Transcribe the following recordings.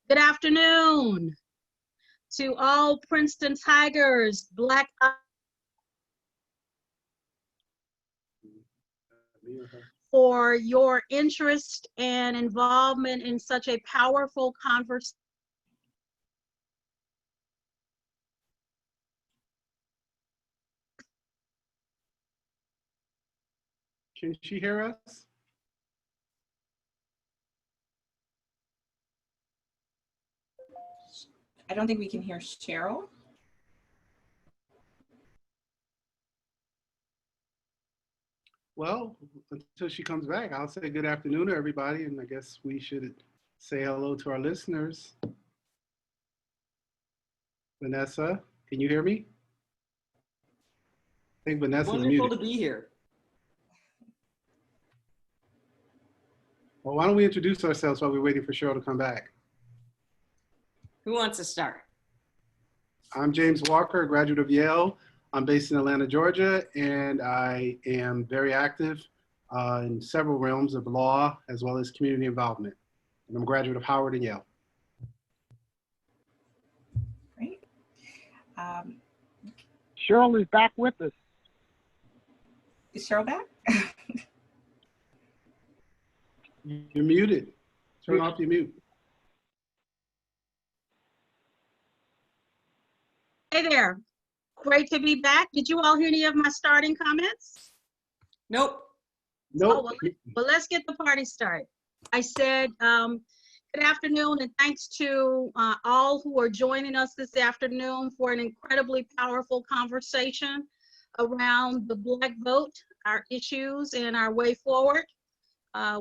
Good afternoon to all Princeton Tigers, Black for your interest and involvement in such a powerful conversation. Can she hear us? I don't think we can hear Cheryl. Well, until she comes back, I'll say good afternoon to everybody, and I guess we should say hello to our listeners. Vanessa, can you hear me? I think Vanessa's muted. Wonderful to be here. Well, why don't we introduce ourselves while we're waiting for Cheryl to come back? Who wants to start? I'm James Walker, a graduate of Yale. I'm based in Atlanta, Georgia, and I am very active in several realms of law as well as community involvement. And I'm a graduate of Howard and Yale. Great. Cheryl is back with us. Is Cheryl back? You're muted. Turn off your mute. Hey there, great to be back. Did you all hear any of my starting comments? Nope. Nope. Oh, well, let's get the party started. I said good afternoon and thanks to all who are joining us this afternoon for an incredibly powerful conversation around the Black vote, our issues and our way forward.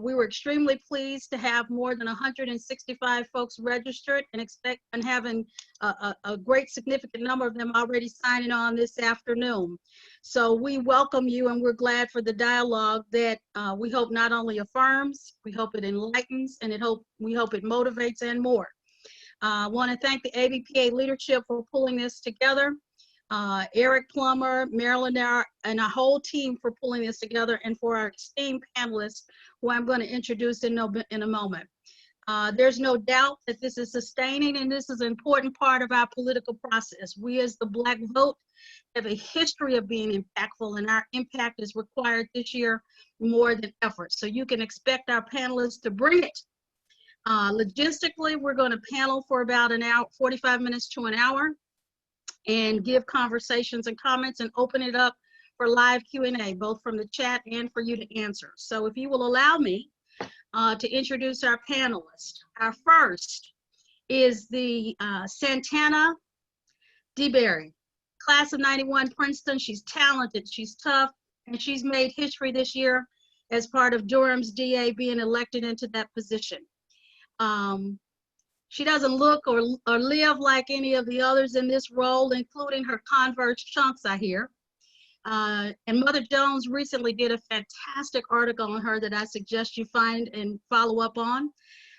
We were extremely pleased to have more than 165 folks registered and having a great significant number of them already signing on this afternoon. So we welcome you and we're glad for the dialogue that we hope not only affirms, we hope it enlightens, and we hope it motivates and more. I want to thank the ABPA leadership for pulling this together. Eric Plummer, Marilyn, and our whole team for pulling this together, and for our esteemed panelists, who I'm going to introduce in a moment. There's no doubt that this is sustaining, and this is an important part of our political process. We as the Black vote have a history of being impactful, and our impact is required this year more than ever. So you can expect our panelists to bring it. Logistically, we're going to panel for about an hour, 45 minutes to an hour, and give conversations and comments and open it up for live Q&A, both from the chat and for you to answer. So if you will allow me to introduce our panelists. Our first is the Satana Deberry, class of '91 Princeton. She's talented, she's tough, and she's made history this year as part of Durham's DA being elected into that position. She doesn't look or live like any of the others in this role, including her Converse chunks, I hear. And Mother Jones recently did a fantastic article on her that I suggest you find and follow up on.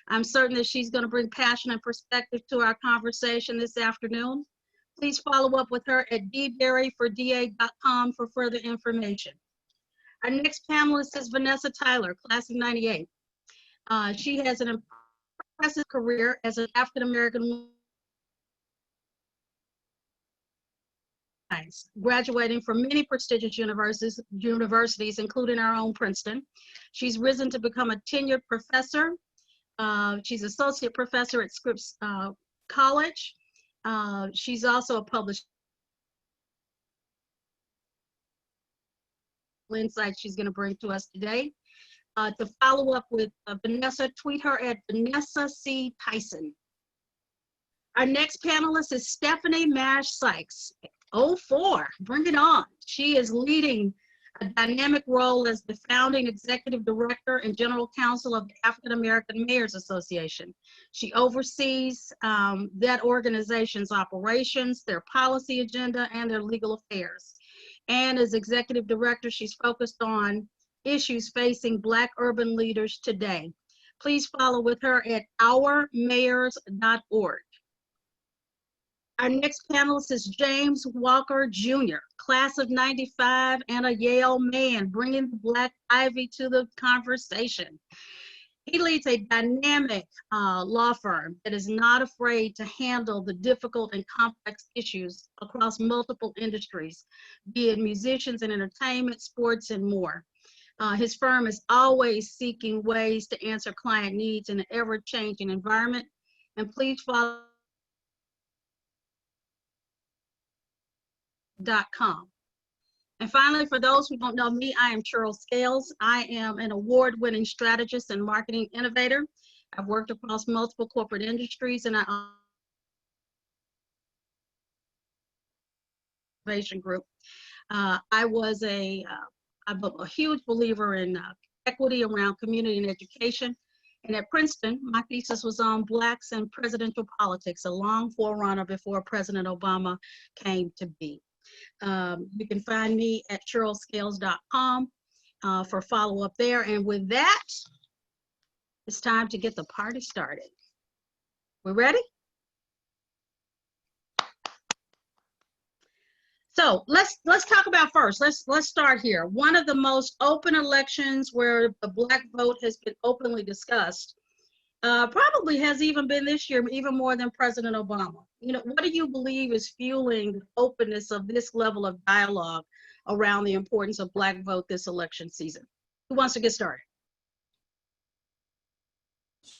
I'm certain that she's going to bring passion and perspective to our conversation this afternoon. Please follow up with her at dberryforda.com for further information. Our next panelist is Vanessa Tyler, class of '98. She has an impressive career as an African-American woman, graduating from many prestigious universities, including our own Princeton. She's risen to become a tenured professor. She's associate professor at Scripps College. She's also a published insight she's going to bring to us today. To follow up with Vanessa, tweet her at Vanessa C. Tyson. Our next panelist is Stephanie Mash Sykes, 04, bring it on. She is leading a dynamic role as the founding executive director and general counsel of the African American Mayors Association. She oversees that organization's operations, their policy agenda, and their legal affairs. And as executive director, she's focused on issues facing Black urban leaders today. Please follow with her at ourmayors.org. Our next panelist is James Walker Jr., class of '95 and a Yale man, bringing the Black Ivy to the conversation. He leads a dynamic law firm that is not afraid to handle the difficult and complex issues across multiple industries, be it musicians and entertainment, sports, and more. His firm is always seeking ways to answer client needs in an ever-changing environment. And please follow .com. And finally, for those who don't know me, I am Cheryl Scales. I am an award-winning strategist and marketing innovator. I've worked across multiple corporate industries and innovation group. I'm a huge believer in equity around community and education. And at Princeton, my thesis was on Blacks and presidential politics, a long forerunner before President Obama came to be. You can find me at CherylScales.com for follow-up there. And with that, it's time to get the party started. We ready? So let's talk about first. Let's start here. One of the most open elections where the Black vote has been openly discussed probably has even been this year, even more than President Obama. You know, what do you believe is fueling the openness of this level of dialogue around the importance of Black vote this election season? Who wants to get started?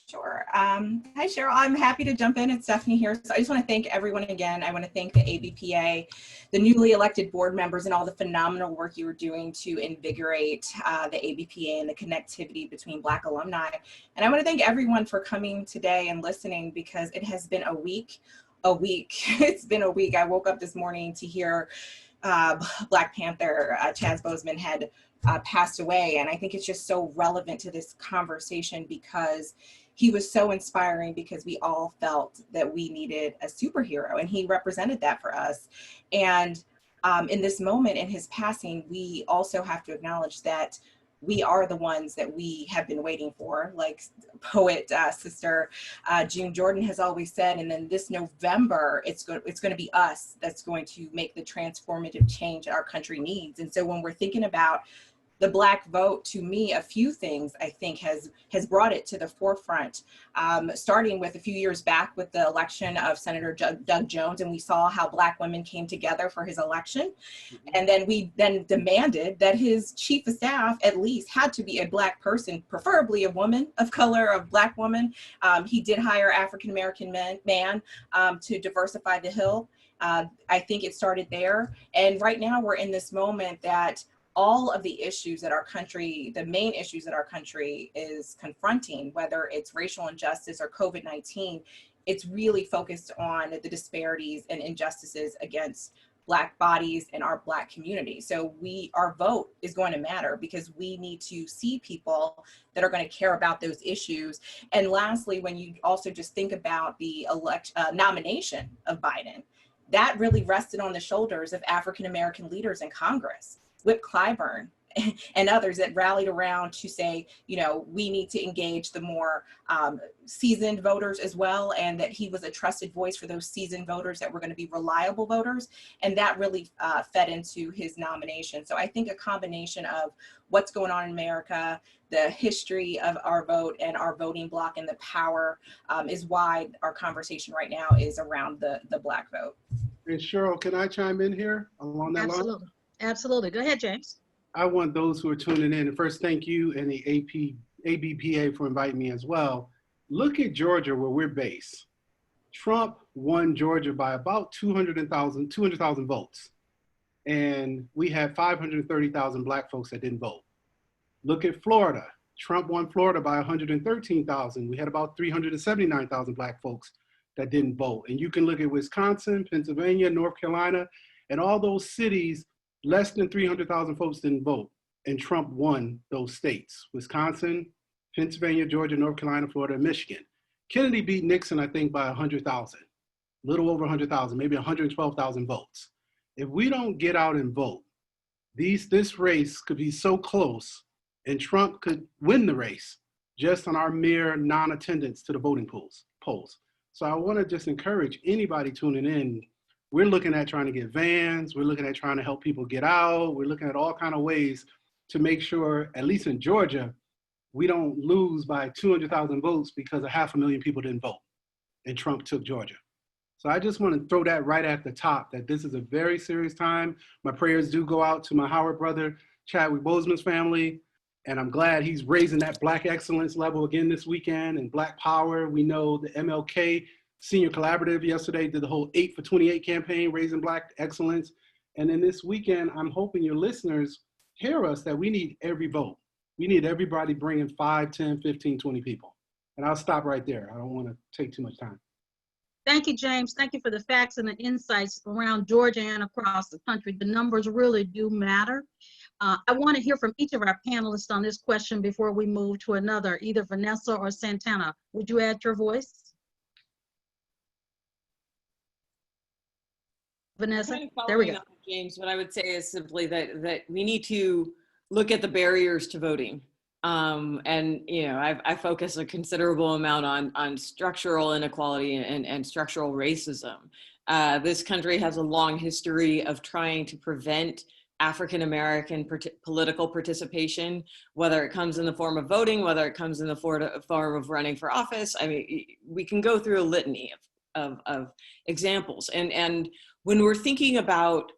Sure. Hi, Cheryl. I'm happy to jump in. It's Stephanie here. So I just want to thank everyone again. I want to thank the ABPA, the newly elected board members, and all the phenomenal work you were doing to invigorate the ABPA and the connectivity between Black alumni. And I want to thank everyone for coming today and listening, because it has been a week. It's been a week. I woke up this morning to hear Black Panther Chaz Boseman had passed away. And I think it's just so relevant to this conversation because he was so inspiring, because we all felt that we needed a superhero, and he represented that for us. And in this moment, in his passing, we also have to acknowledge that we are the ones that we have been waiting for, like poet sister June Jordan has always said. And then this November, it's going to be us that's going to make the transformative change our country needs. And so when we're thinking about the Black vote, to me, a few things I think has brought it to the forefront, starting with a few years back with the election of Senator Doug Jones, and we saw how Black women came together for his election. And then we demanded that his chief of staff at least had to be a Black person, preferably a woman of color, a Black woman. He did hire African-American man to diversify the Hill. I think it started there. And right now we're in this moment that all of the issues that our country, the main issues that our country is confronting, whether it's racial injustice or COVID-19, it's really focused on the disparities and injustices against Black bodies and our Black community. So our vote is going to matter, because we need to see people that are going to care about those issues. And lastly, when you also just think about the nomination of Biden, that really rested on the shoulders of African-American leaders in Congress, Whip Clyburn and others that rallied around to say, you know, we need to engage the more seasoned voters as well, and that he was a trusted voice for those seasoned voters that were going to be reliable voters. And that really fed into his nomination. So I think a combination of what's going on in America, the history of our vote and our voting bloc and the power is why our conversation right now is around the Black vote. And Cheryl, can I chime in here along that line? Absolutely. Absolutely. Go ahead, James. I want those who are tuning in, and first, thank you and the ABPA for inviting me as well. Look at Georgia, where we're based. Trump won Georgia by about 200,000 votes. And we had 530,000 Black folks that didn't vote. Look at Florida. Trump won Florida by 113,000. We had about 379,000 Black folks that didn't vote. And you can look at Wisconsin, Pennsylvania, North Carolina, and all those cities. Less than 300,000 folks didn't vote, and Trump won those states: Wisconsin, Pennsylvania, Georgia, North Carolina, Florida, and Michigan. Kennedy beat Nixon, I think, by 100,000, a little over 100,000, maybe 112,000 votes. If we don't get out and vote, this race could be so close, and Trump could win the race just on our mere non-attendance to the voting polls. So I want to just encourage anybody tuning in. We're looking at trying to get vans. We're looking at trying to help people get out. We're looking at all kinds of ways to make sure, at least in Georgia, we don't lose by 200,000 votes because 500,000 people didn't vote and Trump took Georgia. So I just want to throw that right at the top, that this is a very serious time. My prayers do go out to my Howard brother, Chadwick Boseman's family, and I'm glad he's raising that Black excellence level again this weekend and Black power. We know the MLK Senior Collaborative yesterday did the whole 8 for 28 campaign, raising Black excellence. And then this weekend, I'm hoping your listeners hear us that we need every vote. We need everybody bringing 5, 10, 15, 20 people. And I'll stop right there. I don't want to take too much time. Thank you, James. Thank you for the facts and the insights around Georgia and across the country. The numbers really do matter. I want to hear from each of our panelists on this question before we move to another, either Vanessa or Satana. Would you add your voice? Vanessa, Kind of there we go. following up with James, what I would say is simply that we need to look at the barriers to voting. And you know, I focus a considerable amount on structural inequality and structural racism. This country has a long history of trying to prevent African-American political participation, whether it comes in the form of voting, whether it comes in the form of running for office. I mean, we can go through a litany of examples. And when we're thinking about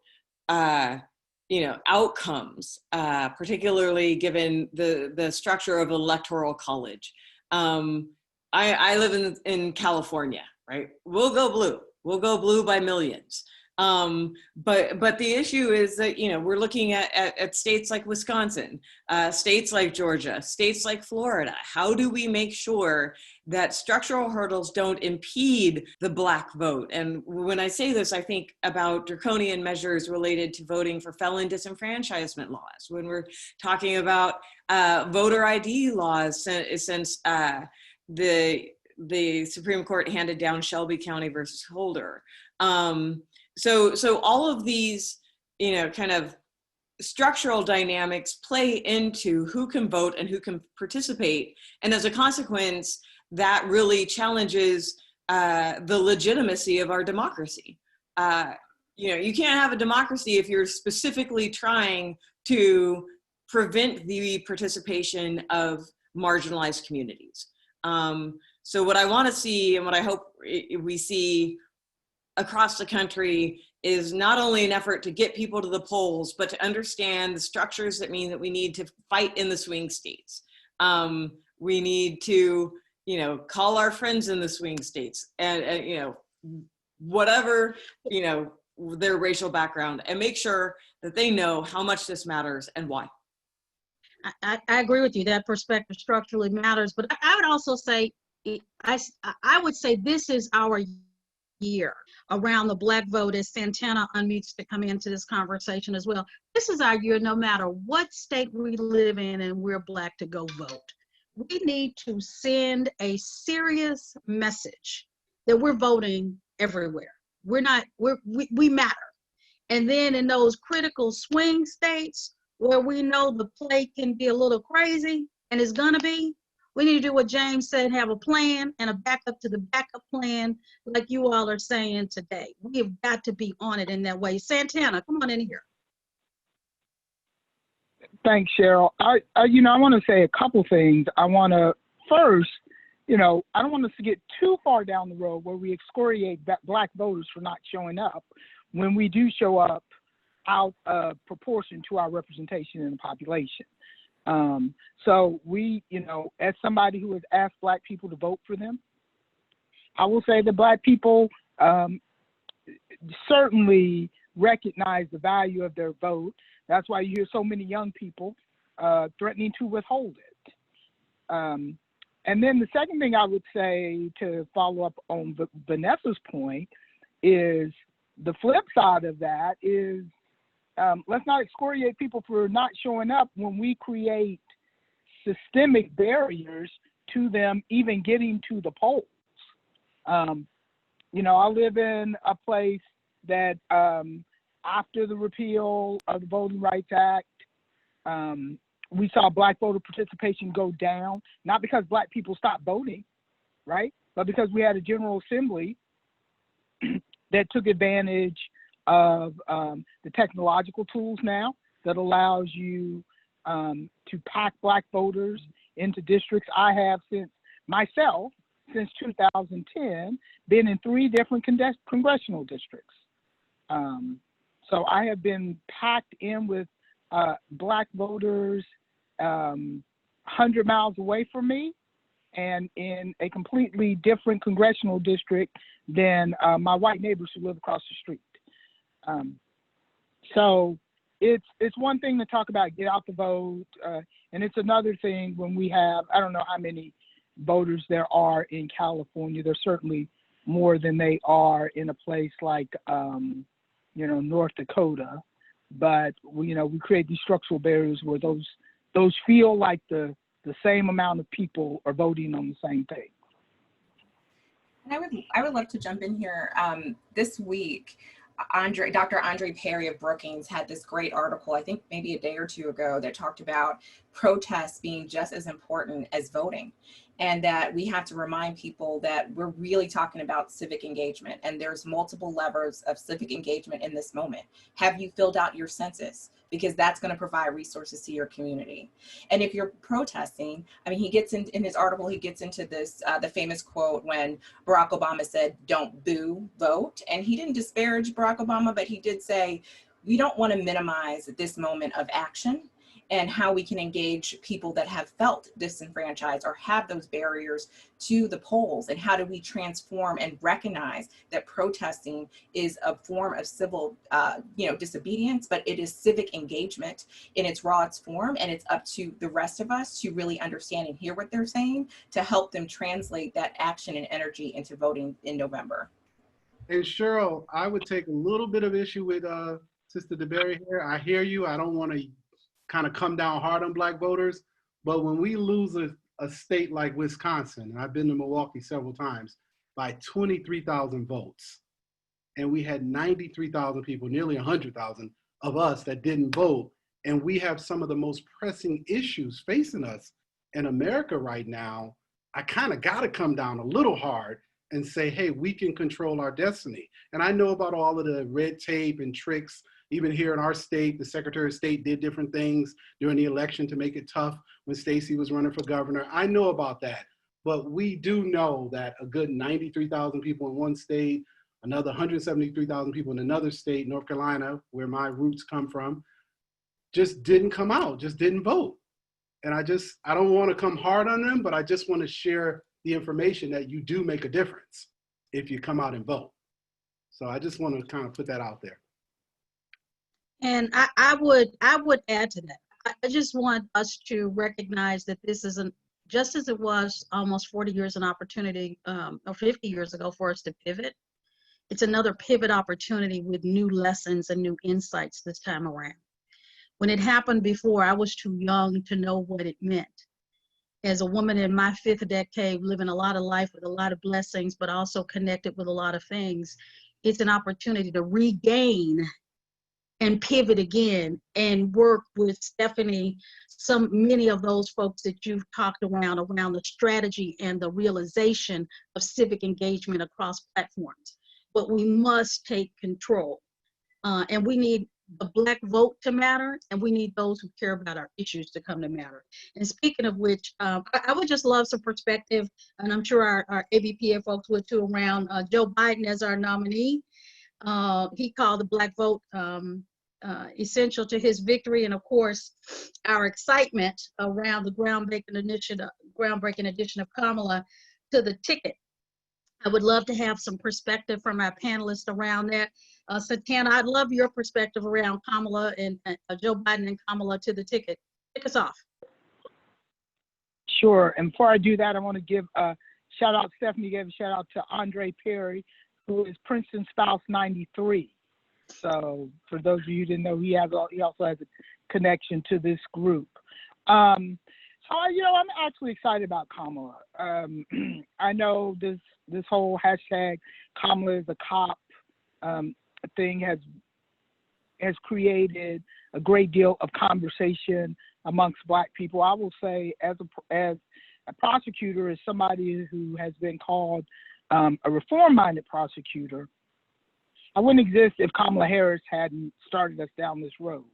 outcomes, particularly given the structure of electoral college. I live in California, right? We'll go blue. We'll go blue by millions. But the issue is that, you know, we're looking at states like Wisconsin, states like Georgia, states like Florida. How do we make sure that structural hurdles don't impede the Black vote? And when I say this, I think about draconian measures related to voting for felon disenfranchisement laws. When we're talking about voter ID laws, since the Supreme Court handed down Shelby County versus Holder. So all of these, you know, kind of structural dynamics play into who can vote and who can participate. And as a consequence, that really challenges the legitimacy of our democracy. You know, you can't have a democracy if you're specifically trying to prevent the participation of marginalized communities. So what I want to see and what I hope we see across the country is not only an effort to get people to the polls, but to understand the structures that mean that we need to fight in the swing states. We need to, you know, call our friends in the swing states and you know, whatever, you know, their racial background, and make sure that they know how much this matters and why. I agree with you. That perspective structurally matters, but I would also say, I would say this is our year around the Black vote, as Satana unmutes to come into this conversation as well. This is our year, no matter what state we live in and we're Black, to go vote. We need to send a serious message that we're voting everywhere. We matter. And then in those critical swing states where we know the play can be a little crazy, and it's gonna be, we need to do what James said, have a plan and a backup to the backup plan, like you all are saying today. We have got to be on it in that way. Satana, come on in here. Thanks, Cheryl. I want to say a couple things. I want to first, I don't want us to get too far down the road where we excoriate Black voters for not showing up when we do show up out of proportion to our representation in the population. So we, as somebody who has asked Black people to vote for them, I will say that Black people certainly recognize the value of their vote. That's why you hear so many young people threatening to withhold it. And then the second thing I would say, to follow up on Vanessa's point, is the flip side of that is, let's not excoriate people for not showing up when we create systemic barriers to them even getting to the polls. I live in a place that after the repeal of the Voting Rights Act, we saw Black voter participation go down, not because Black people stopped voting, right? But because we had a General Assembly that took advantage of the technological tools now that allows you to pack Black voters into districts. I have since 2010, been in 3 different congressional districts. So I have been packed in with Black voters 100 miles away from me, and in a completely different congressional district than my white neighbors who live across the street. So it's one thing to talk about get out the vote, and it's another thing when we have, I don't know how many voters there are in California. There's certainly more than they are in a place like, North Dakota. But we create these structural barriers where those feel like the same amount of people are voting on the same thing. And I would love to jump in here. This week, Dr. Andre Perry of Brookings had this great article, I think maybe a day or two ago, that talked about protests being just as important as voting. And that we have to remind people that we're really talking about civic engagement, and there's multiple levers of civic engagement in this moment. Have you filled out your census? Because that's going to provide resources to your community. And if you're protesting, I mean, he gets in his article, he gets into this, the famous quote when Barack Obama said, "Don't boo, vote." And he didn't disparage Barack Obama, but he did say, we don't want to minimize this moment of action and how we can engage people that have felt disenfranchised or have those barriers to the polls, and how do we transform and recognize that protesting is a form of civil disobedience, but it is civic engagement in its rawest form, and it's up to the rest of us to really understand and hear what they're saying to help them translate that action and energy into voting in November. And Cheryl, I would take a little bit of issue with Sister Deberry here. I hear you. I don't want to kind of come down hard on Black voters, but when we lose a state like Wisconsin, and I've been to Milwaukee several times, by 23,000 votes, and we had 93,000 people, nearly 100,000 of us that didn't vote, and we have some of the most pressing issues facing us in America right now, I kind of got to come down a little hard and say, hey, we can control our destiny. And I know about all of the red tape and tricks. Even here in our state, the Secretary of State did different things during the election to make it tough when Stacey was running for governor. I know about that, but we do know that a good 93,000 people in one state, another 173,000 people in another state, North Carolina, where my roots come from, just didn't come out, just didn't vote. And I don't want to come hard on them, but I just want to share the information that you do make a difference if you come out and vote. So I just want to kind of put that out there. And I would add to that. I just want us to recognize that this isn't, just as it was almost 40 years an opportunity, or 50 years ago for us to pivot, it's another pivot opportunity with new lessons and new insights this time around. When it happened before, I was too young to know what it meant. As a woman in my 5th decade, living a lot of life with a lot of blessings, but also connected with a lot of things, it's an opportunity to regain and pivot again and work with Stephanie, many of those folks that you've talked around the strategy and the realization of civic engagement across platforms. But we must take control. And we need the Black vote to matter, and we need those who care about our issues to come to matter. And speaking of which, I would just love some perspective, and I'm sure our ABPA folks would too, around Joe Biden as our nominee. He called the Black vote essential to his victory, and of course, our excitement around the groundbreaking addition of Kamala to the ticket. I would love to have some perspective from our panelists around that. Satana, I'd love your perspective around Kamala and Joe Biden and Kamala to the ticket. Kick us off. Sure, and before I do that, I want to give a shout out, Stephanie gave a shout out to Andre Perry, who is Princeton Spouse 93. So for those of you who didn't know, he also has a connection to this group. So, I'm actually excited about Kamala. I know this whole hashtag Kamala is a cop thing has created a great deal of conversation amongst Black people. I will say, as a prosecutor, as somebody who has been called a reform-minded prosecutor, I wouldn't exist if Kamala Harris hadn't started us down this road.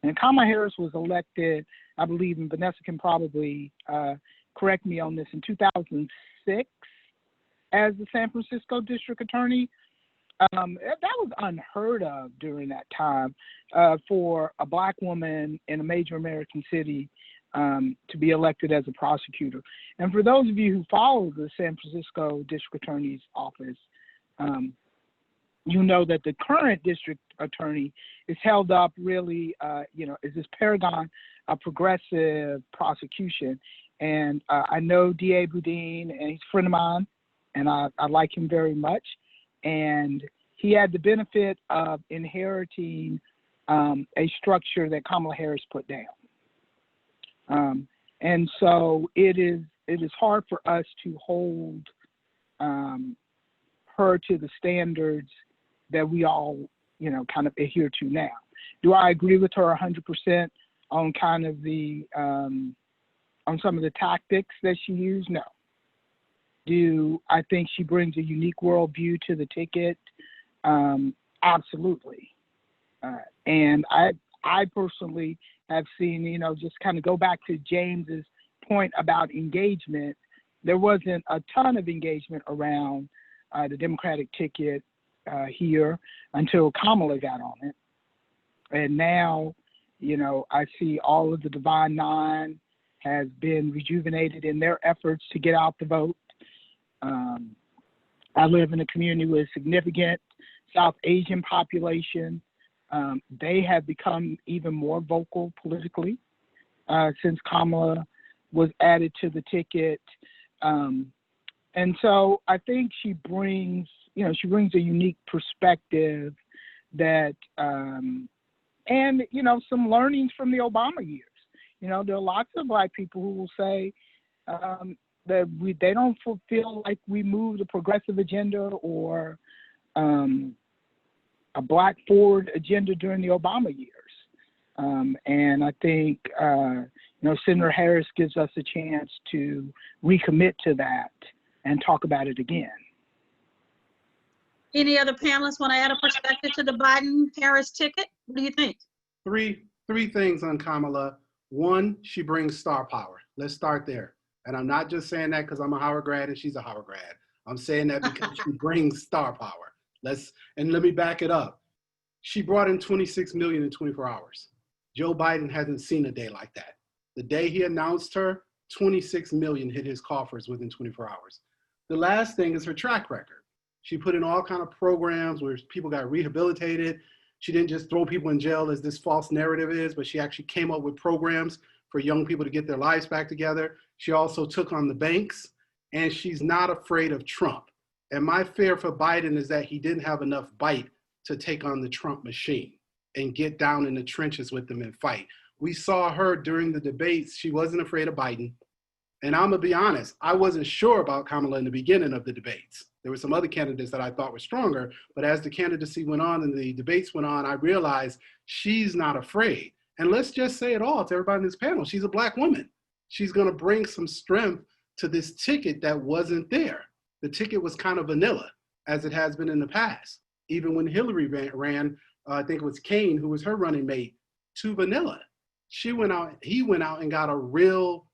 And Kamala Harris was elected I believe, and Vanessa can probably correct me on this, in 2006 as the San Francisco district attorney. That was unheard of during that time for a Black woman in a major American city to be elected as a prosecutor. And for those of you who follow the San Francisco district attorney's office, you know that the current district attorney is held up really, is this paragon of progressive prosecution. And I know D.A. Boudin, and he's a friend of mine, and I like him very much. And he had the benefit of inheriting a structure that Kamala Harris put down. And so it is hard for us to hold her to the standards that we all, kind of adhere to now. Do I agree with her 100% on kind of the, on some of the tactics that she used? No. Do I think she brings a unique worldview to the ticket? Absolutely. And I personally have seen, just kind of go back to James's point about engagement. There wasn't a ton of engagement around the Democratic ticket here until Kamala got on it. And now, I see all of the Divine Nine has been rejuvenated in their efforts to get out the vote. I live in a community with a significant South Asian population. They have become even more vocal politically since Kamala was added to the ticket. And so I think she brings a unique perspective that, and, some learnings from the Obama years. There are lots of Black people who will say that they don't feel like we moved a progressive agenda or a Black forward agenda during the Obama years. And I think, Senator Harris gives us a chance to recommit to that and talk about it again. Any other panelists want to add a perspective to the Biden-Harris ticket? What do you think? Three things on Kamala. One, she brings star power. Let's start there. And I'm not just saying that because I'm a Howard grad and she's a Howard grad. I'm saying that because she brings star power. Let me back it up. She brought in 26 million in 24 hours. Joe Biden hasn't seen a day like that. The day he announced her, 26 million hit his coffers within 24 hours. The last thing is her track record. She put in all kind of programs where people got rehabilitated. She didn't just throw people in jail as this false narrative is, but she actually came up with programs for young people to get their lives back together. She also took on the banks, and she's not afraid of Trump. And my fear for Biden is that he didn't have enough bite to take on the Trump machine and get down in the trenches with them and fight. We saw her during the debates. She wasn't afraid of Biden. And I'm gonna be honest, I wasn't sure about Kamala in the beginning of the debates. There were some other candidates that I thought were stronger, but as the candidacy went on and the debates went on, I realized she's not afraid. And let's just say it all to everybody in this panel, she's a Black woman. She's gonna bring some strength to this ticket that wasn't there. The ticket was kind of vanilla, as it has been in the past. Even when Hillary ran, I think it was Kane, who was her running mate, to vanilla. He went out and got a real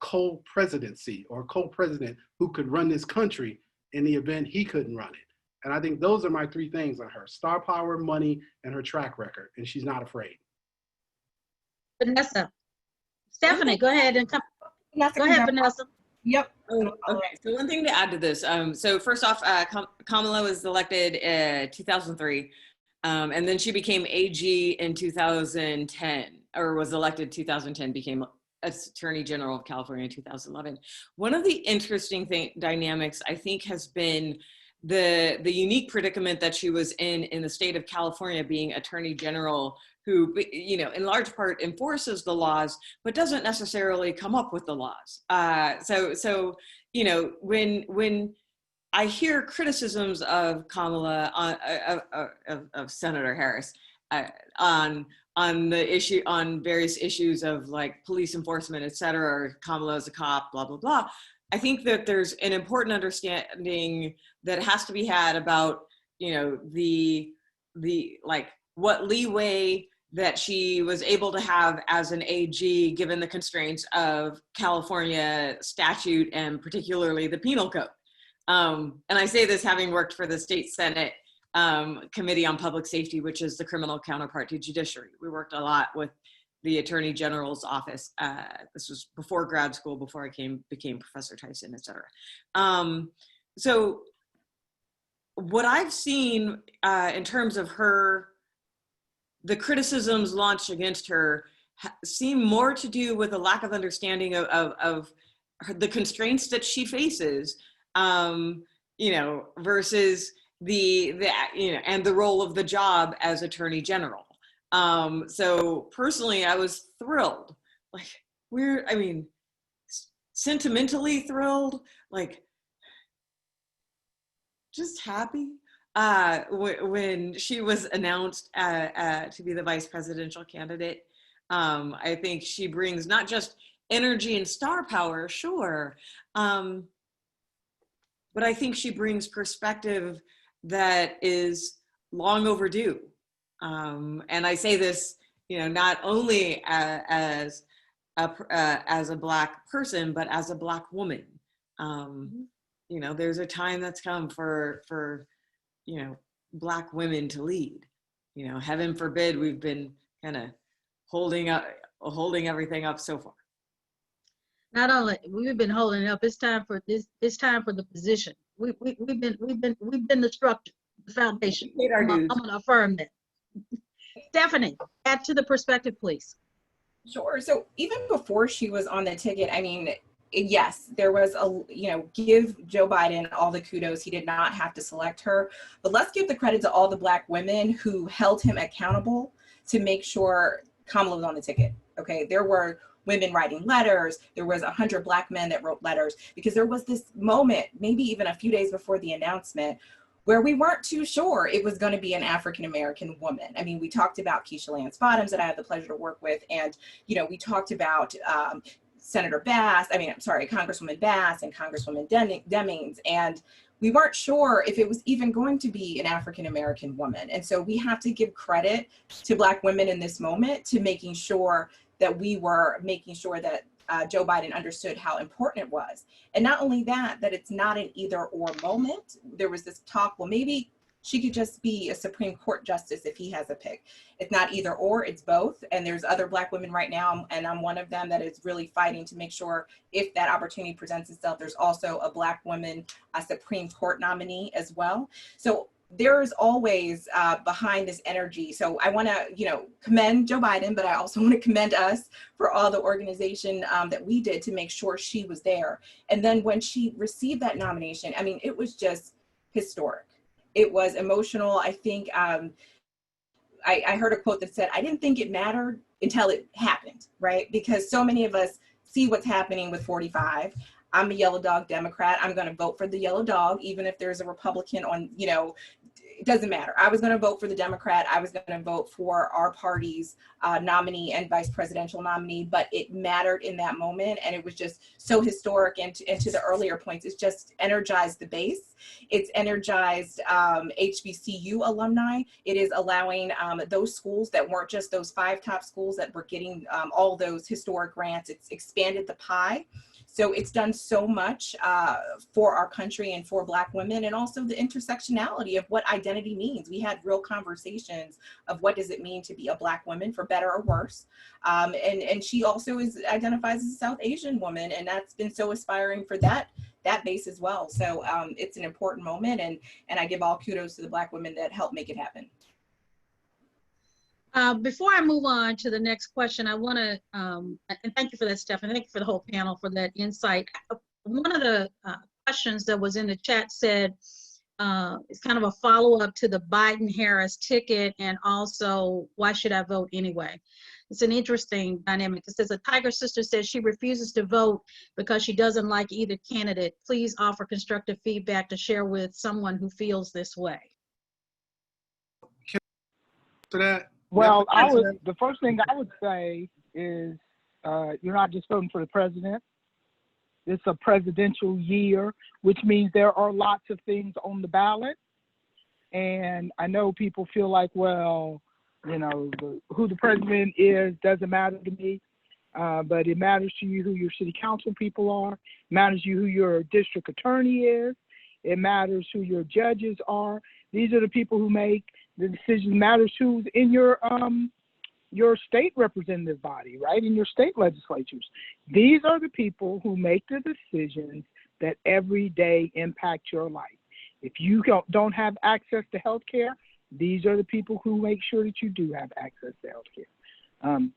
co-presidency or co-president who could run this country in the event he couldn't run it. And I think those are my three things on her: star power, money, and her track record. And she's not afraid. Vanessa. Stephanie, go ahead and come. Go ahead, Vanessa. Yep. Okay, so one thing to add to this. So first off, Kamala was elected 2003, and then she became AG in 2010, or was elected 2010, became Attorney General of California in 2011. One of the interesting dynamics, I think, has been the unique predicament that she was in the state of California, being Attorney General, who, in large part enforces the laws, but doesn't necessarily come up with the laws. So when I hear criticisms of Kamala, of Senator Harris, on the issue, on various issues of like police enforcement, et cetera, or Kamala as a cop, blah, blah, blah. I think that there's an important understanding that has to be had about, the like what leeway that she was able to have as an AG, given the constraints of California statute and particularly the penal code. And I say this having worked for the state Senate Committee on Public Safety, which is the criminal counterpart to judiciary. We worked a lot with the Attorney General's office. This was before grad school, before I became Professor Tyson, et cetera. So what I've seen in terms of the criticisms launched against her seem more to do with a lack of understanding of the constraints that she faces, versus and the role of the job as Attorney General. So personally, I was thrilled, sentimentally thrilled, just happy when she was announced to be the vice presidential candidate. I think she brings not just energy and star power, sure, but I think she brings perspective that is long overdue. And I say this, not only as a Black person, but as a Black woman. There's a time that's come for Black women to lead. Heaven forbid we've been kind of holding everything up so far. Not only we've been holding it up, it's time for this. It's time for the position. We've been the structure, the foundation. I'm gonna affirm that. Stephanie, add to the perspective, please. Sure. So even before she was on the ticket, yes, there was give Joe Biden all the kudos. He did not have to select her, but let's give the credit to all the Black women who held him accountable to make sure Kamala was on the ticket. Okay. There were women writing letters. There was 100 Black men that wrote letters, because there was this moment, maybe even a few days before the announcement, where we weren't too sure it was going to be an African-American woman. We talked about Keisha Lance Bottoms, that I had the pleasure to work with. And, we talked about Congresswoman Bass and Congresswoman Demings. And we weren't sure if it was even going to be an African-American woman. And so we have to give credit to Black women in this moment to making sure that we were making sure that Joe Biden understood how important it was. And not only that it's not an either or moment. There was this talk, well, maybe she could just be a Supreme Court justice if he has a pick. It's not either or, it's both. And there's other Black women right now, and I'm one of them, that is really fighting to make sure if that opportunity presents itself, there's also a Black woman, a Supreme Court nominee as well. So there's always behind this energy. So I want to, commend Joe Biden, but I also want to commend us for all the organization that we did to make sure she was there. And then when she received that nomination, it was just historic. It was emotional. I think I heard a quote that said, I didn't think it mattered until it happened, right? Because so many of us see what's happening with 45. I'm a yellow dog Democrat. I'm going to vote for the yellow dog, even if there's a Republican on, it doesn't matter. I was going to vote for the Democrat. I was going to vote for our party's nominee and vice presidential nominee, but it mattered in that moment. And it was just so historic. And to the earlier points, it's just energized the base. It's energized HBCU alumni. It is allowing those schools that weren't just those 5 top schools that were getting all those historic grants. It's expanded the pie. So it's done so much for our country and for Black women, and also the intersectionality of what identity means. We had real conversations of what does it mean to be a Black woman, for better or worse. And she also identifies as a South Asian woman, and that's been so inspiring for that base as well. So it's an important moment, and I give all kudos to the Black women that helped make it happen. Before I move on to the next question, I want to, and thank you for that, Stephanie. Thank you for the whole panel for that insight. One of the questions that was in the chat said, it's kind of a follow-up to the Biden-Harris ticket, and also, why should I vote anyway? It's an interesting dynamic. It says, a Tiger sister says she refuses to vote because she doesn't like either candidate. Please offer constructive feedback to share with someone who feels this way. To that. Well, the first thing I would say is you're not just voting for the president. It's a presidential year, which means there are lots of things on the ballot. And I know people feel like, well, You know, who the president is doesn't matter to me, but it matters to you who your city council people are. It matters to you who your district attorney is. It matters who your judges are. These are the people who make the decisions. It matters who's in your state representative body, right? In your state legislatures. These are the people who make the decisions that every day impact your life. If you don't have access to health care, these are the people who make sure that you do have access to health care.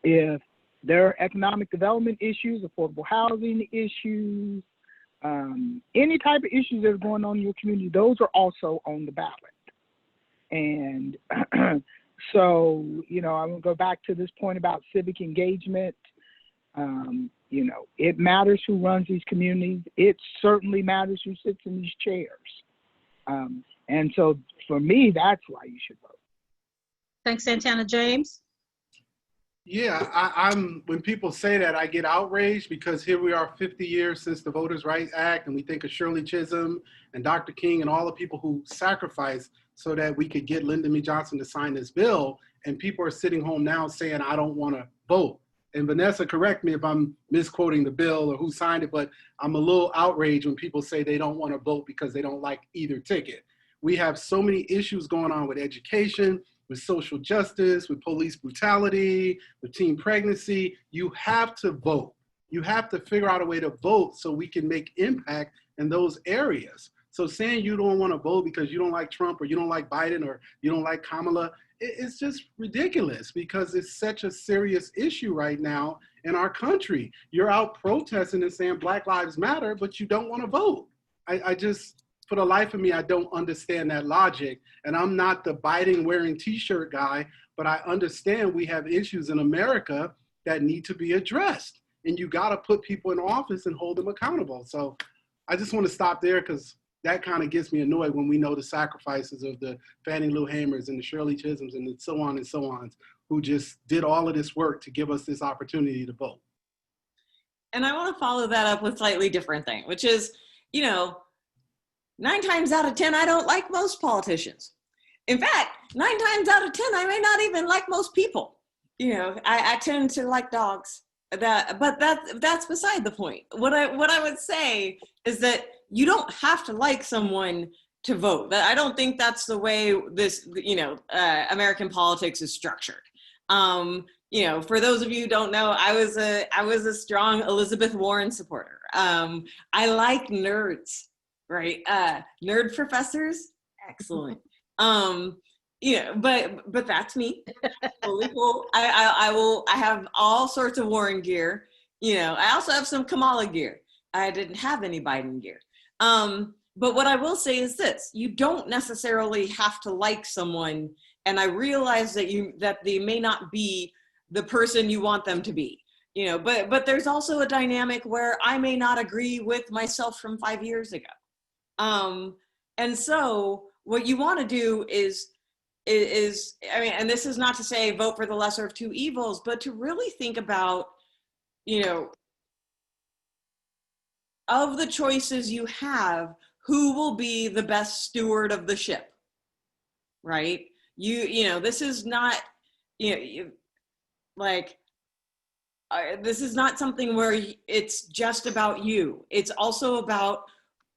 If there are economic development issues, affordable housing issues, any type of issues that are going on in your community, those are also on the ballot. And so, you know, I'm gonna go back to this point about civic engagement. You know, it matters who runs these communities. It certainly matters who sits in these chairs. And so for me, that's why you should vote. Thanks, Santana. James? Yeah, I'm. When people say that, I get outraged because here we are 50 years since the Voters' Rights Act, and we think of Shirley Chisholm and Dr. King and all the people who sacrificed so that we could get Lyndon B. Johnson to sign this bill, and people are sitting home now saying, I don't want to vote. And Vanessa, correct me if I'm misquoting the bill or who signed it, but I'm a little outraged when people say they don't want to vote because they don't like either ticket. We have so many issues going on with education, with social justice, with police brutality, with teen pregnancy. You have to vote. You have to figure out a way to vote so we can make impact in those areas. So saying you don't want to vote because you don't like Trump or you don't like Biden or you don't like Kamala, it's just ridiculous because it's such a serious issue right now in our country. You're out protesting and saying Black Lives Matter, but you don't want to vote. I just, for the life of me, I don't understand that logic. And I'm not the Biden wearing t-shirt guy, but I understand we have issues in America that need to be addressed. And you got to put people in office and hold them accountable. So I just want to stop there because that kind of gets me annoyed when we know the sacrifices of the Fannie Lou Hamers and the Shirley Chisholms and so on, who just did all of this work to give us this opportunity to vote. And I want to follow that up with a slightly different thing, which is, you know, 9 times out of 10, I don't like most politicians. In fact, 9 times out of 10, I may not even like most people. You know, I tend to like dogs. But that's beside the point. What I would say is that you don't have to like someone to vote. I don't think that's the way this, you know, American politics is structured. You know, for those of you who don't know, I was a strong Elizabeth Warren supporter. I like nerds, right? Nerd professors, excellent. You know, but that's me. Totally cool. I have all sorts of Warren gear. You know, I also have some Kamala gear. I didn't have any Biden gear. But what I will say is this: you don't necessarily have to like someone, and I realize that they may not be the person you want them to be. You know, but there's also a dynamic where I may not agree with myself from 5 years ago. And so what you want to do is, I mean, and this is not to say vote for the lesser of two evils, but to really think about, you know, of the choices you have, who will be the best steward of the ship, right? You know, this is not, you know, this is not something where it's just about you. It's also about,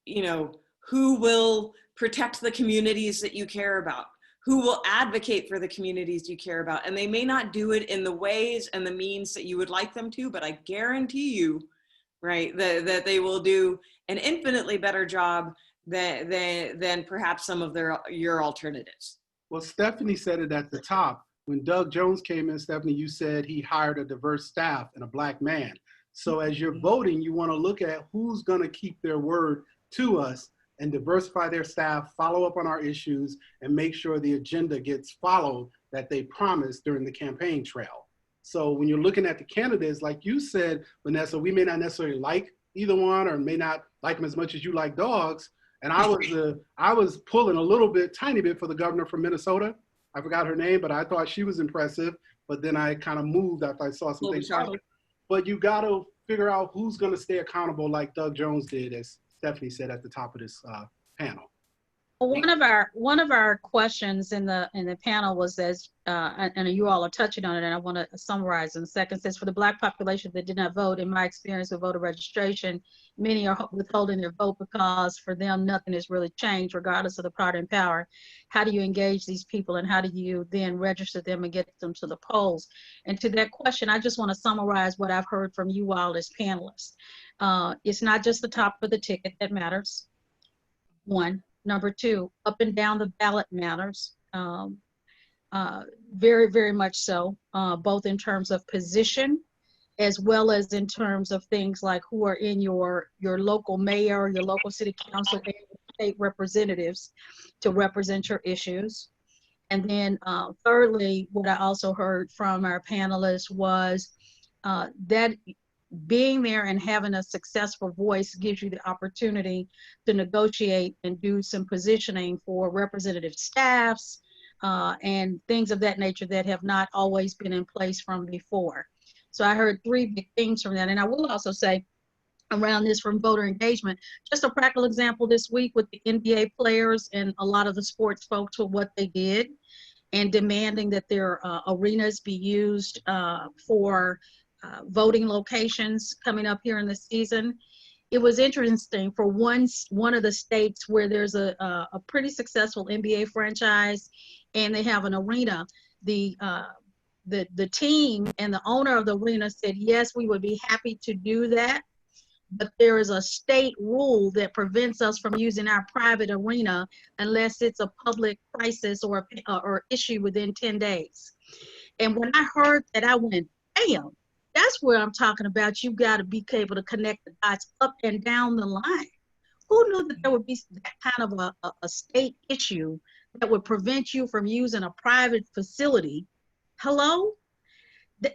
you know, who will protect the communities that you care about, who will advocate for the communities you care about. And they may not do it in the ways and the means that you would like them to, but I guarantee you, right, that they will do an infinitely better job than perhaps some of your alternatives. Well, Stephanie said it at the top. When Doug Jones came in, Stephanie, you said he hired a diverse staff and a Black man. So as you're voting, you want to look at who's going to keep their word to us and diversify their staff, follow up on our issues, and make sure the agenda gets followed that they promised during the campaign trail. So when you're looking at the candidates, like you said, Vanessa, we may not necessarily like either one or may not like them as much as you like dogs. And I was pulling a little bit, tiny bit for the governor from Minnesota. I forgot her name, but I thought she was impressive. But then I kind of moved after I saw some things. But you got to figure out who's going to stay accountable like Doug Jones did, as Stephanie said at the top of this panel. Well, one of our questions in the panel was, as and you all are touching on it, and I want to summarize in a second. Says, for the Black population that did not vote, in my experience with voter registration, many are withholding their vote because for them nothing has really changed, regardless of the party in power. How do you engage these people, and how do you then register them and get them to the polls? And to that question, I just want to summarize what I've heard from you all as panelists. It's not just the top of the ticket that matters. One. Number two, up and down the ballot matters, very, very much so, both in terms of position, as well as in terms of things like who are in your local mayor, your local city council, and state representatives to represent your issues. And then thirdly, what I also heard from our panelists was that being there and having a successful voice gives you the opportunity to negotiate and do some positioning for representative staffs and things of that nature that have not always been in place from before. So I heard three big things from that. And I will also say around this from voter engagement, just a practical example this week with the NBA players and a lot of the sports folks for what they did and demanding that their arenas be used for voting locations coming up here in the season. It was interesting for one of the states where there's a pretty successful NBA franchise and they have an arena. The team and the owner of the arena said, yes, we would be happy to do that, but there is a state rule that prevents us from using our private arena unless it's a public crisis or issue within 10 days. And when I heard that, I went, damn. That's where I'm talking about. You've got to be able to connect the dots up and down the line. Who knew that there would be that kind of a state issue that would prevent you from using a private facility? Hello?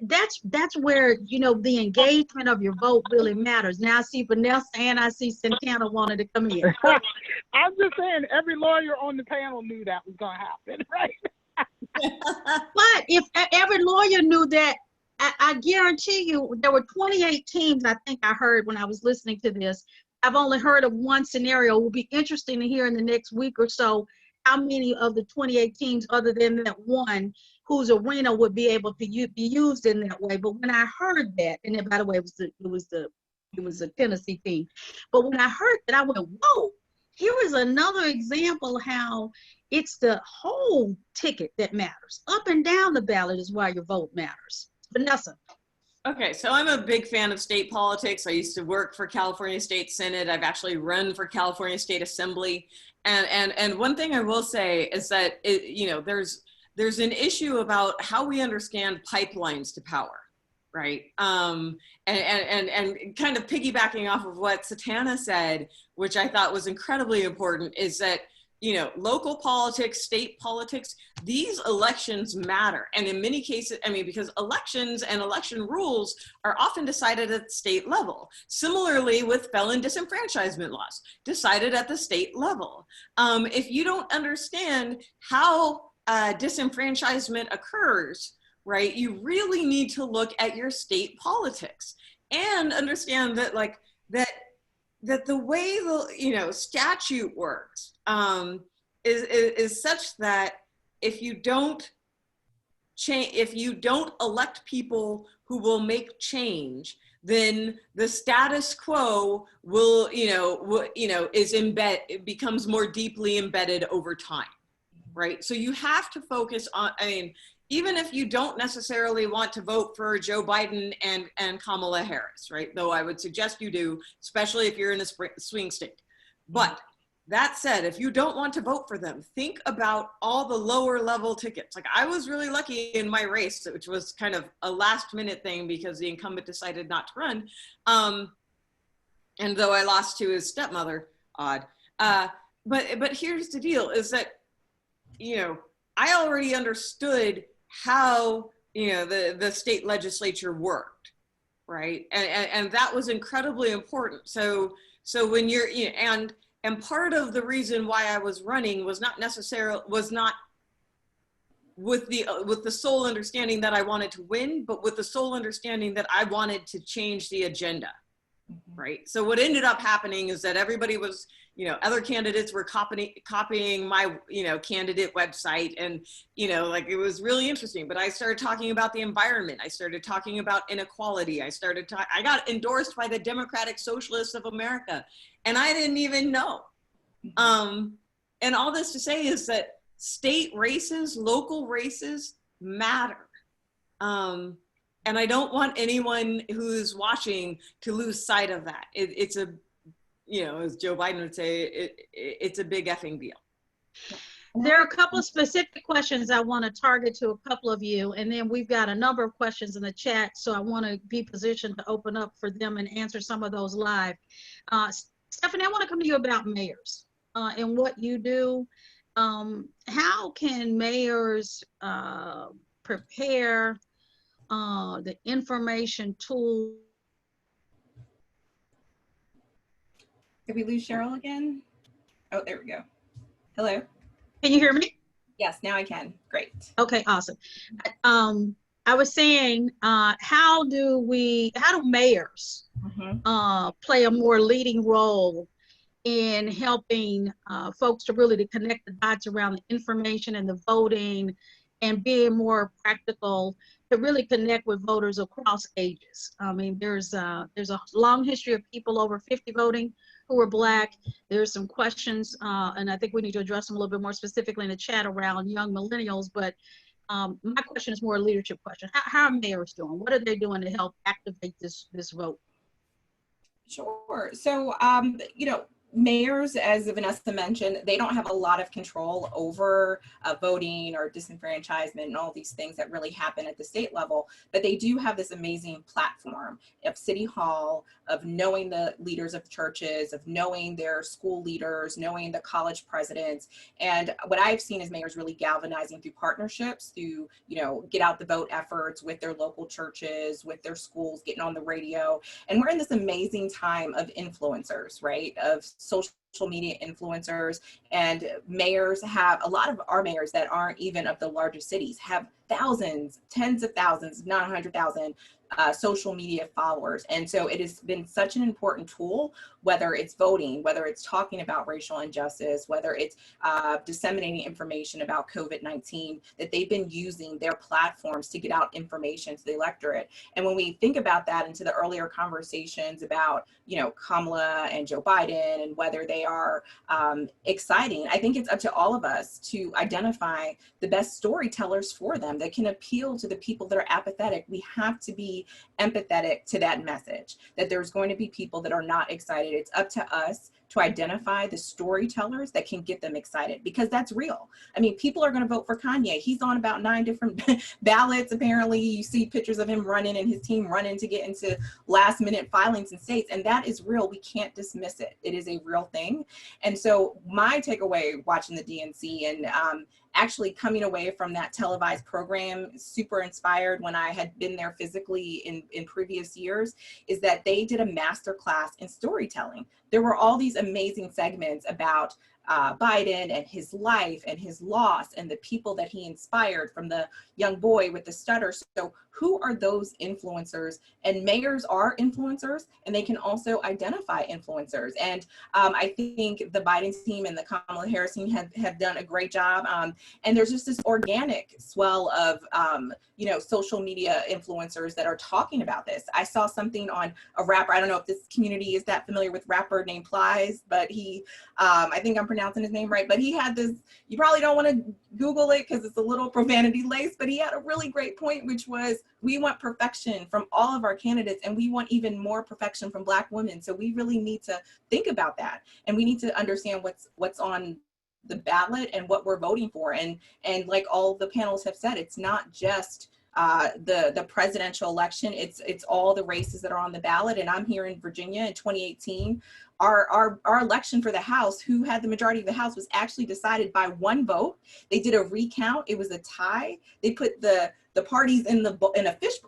That's where, you know, the engagement of your vote really matters. Now I see Vanessa and I see Satana wanted to come in. I'm just saying, every lawyer on the panel knew that was going to happen, right? But if every lawyer knew that, I guarantee you there were 28 teams, I think I heard when I was listening to this. I've only heard of one scenario. It will be interesting to hear in the next week or so how many of the 28 teams other than that one whose arena would be able to be used in that way. But when I heard that, and then, by the way, it was a Tennessee team. But when I heard that, I went, whoa, here is another example how it's the whole ticket that matters. Up and down the ballot is why your vote matters. Vanessa. Okay, so I'm a big fan of state politics. I used to work for California State Senate. I've actually run for California State Assembly. And one thing I will say is that, you know, there's an issue about how we understand pipelines to power, right? And kind of piggybacking off of what Satana said, which I thought was incredibly important, is that, you know, local politics, state politics, these elections matter. And in many cases, I mean, because elections and election rules are often decided at the state level. Similarly with felon disenfranchisement laws, decided at the state level. If you don't understand how disenfranchisement occurs, right, you really need to look at your state politics and understand that, like, that the way the, you know, statute works is such that if you don't elect people who will make change, then the status quo will, it becomes more deeply embedded over time, right? So you have to focus on, I mean, even if you don't necessarily want to vote for Joe Biden and Kamala Harris, right? Though I would suggest you do, especially if you're in a swing state. But that said, if you don't want to vote for them, think about all the lower level tickets. Like, I was really lucky in my race, which was kind of a last minute thing because the incumbent decided not to run. And though I lost to his stepmother, odd. But here's the deal is that, you know, I already understood how, you know, the state legislature worked, right? And that was incredibly important. So when you're, you know, and part of the reason why I was running was not with the sole understanding that I wanted to win, but with the sole understanding that I wanted to change the agenda, right? So what ended up happening is that everybody was, you know, other candidates were copying my, you know, candidate website, and, you know, like, it was really interesting. But I started talking about the environment. I started talking about inequality. I got endorsed by the Democratic Socialists of America, and I didn't even know. And all this to say is that state races, local races matter. And I don't want anyone who's watching to lose sight of that. It's a, you know, as Joe Biden would say, it's a big effing deal. There are a couple of specific questions I want to target to a couple of you, and then we've got a number of questions in the chat, so I want to be positioned to open up for them and answer some of those live. Stephanie, I want to come to you about mayors and what you do. How can mayors prepare the information tool? Did we lose Cheryl again? Oh, there we go. Hello? Can you hear me? Yes, now I can. Great. Okay, awesome. I was saying, how do mayors play a more leading role in helping folks to really connect the dots around the information and the voting, and being more practical to really connect with voters across ages? I mean, there's a long history of people over 50 voting who are Black. There's some questions, and I think we need to address them a little bit more specifically in the chat around young millennials, but my question is more a leadership question. How are mayors doing? What are they doing to help activate this vote? Sure. So, you know, mayors, as Vanessa mentioned, they don't have a lot of control over voting or disenfranchisement and all these things that really happen at the state level, but they do have this amazing platform of City Hall, of knowing the leaders of churches, of knowing their school leaders, knowing the college presidents. And what I've seen is mayors really galvanizing through partnerships, through, you know, get out the vote efforts with their local churches, with their schools, getting on the radio. And we're in this amazing time of influencers, right? Of social media influencers, and mayors have, a lot of our mayors that aren't even of the largest cities have thousands, tens of thousands, not 100,000 social media followers. And so it has been such an important tool, whether it's voting, whether it's talking about racial injustice, whether it's disseminating information about COVID-19, that they've been using their platforms to get out information to the electorate. And when we think about that into the earlier conversations about, you know, Kamala and Joe Biden and whether they are exciting, I think it's up to all of us to identify the best storytellers for them that can appeal to the people that are apathetic. We have to be empathetic to that message, that there's going to be people that are not excited. It's up to us to identify the storytellers that can get them excited, because that's real. I mean, people are going to vote for Kanye. He's on about 9 different ballots. Apparently, you see pictures of him running and his team running to get into last minute filings in states. And that is real. We can't dismiss it. It is a real thing. And so my takeaway watching the DNC and actually coming away from that televised program super inspired when I had been there physically in previous years, is that they did a master class in storytelling. There were all these amazing segments about Biden and his life and his loss and the people that he inspired, from the young boy with the stutter. So who are those influencers? And mayors are influencers, and they can also identify influencers. And I think the Biden team and the Kamala Harris team have done a great job. And there's just this organic swell of, you know, social media influencers that are talking about this. I saw something on a rapper. I don't know if this community is that familiar with rapper named Plies, but he, I think I'm pronouncing his name right, but he had this, you probably don't want to Google it because it's a little profanity laced, but he had a really great point, which was, we want perfection from all of our candidates, and we want even more perfection from Black women. So we really need to think about that, and we need to understand what's on the ballot and what we're voting for. And like all the panels have said, it's not just the presidential election, it's all the races that are on the ballot. And I'm here in Virginia in 2018. Our election for the House, who had the majority of the House, was actually decided by one vote. They did a recount. It was a tie. They put the parties in a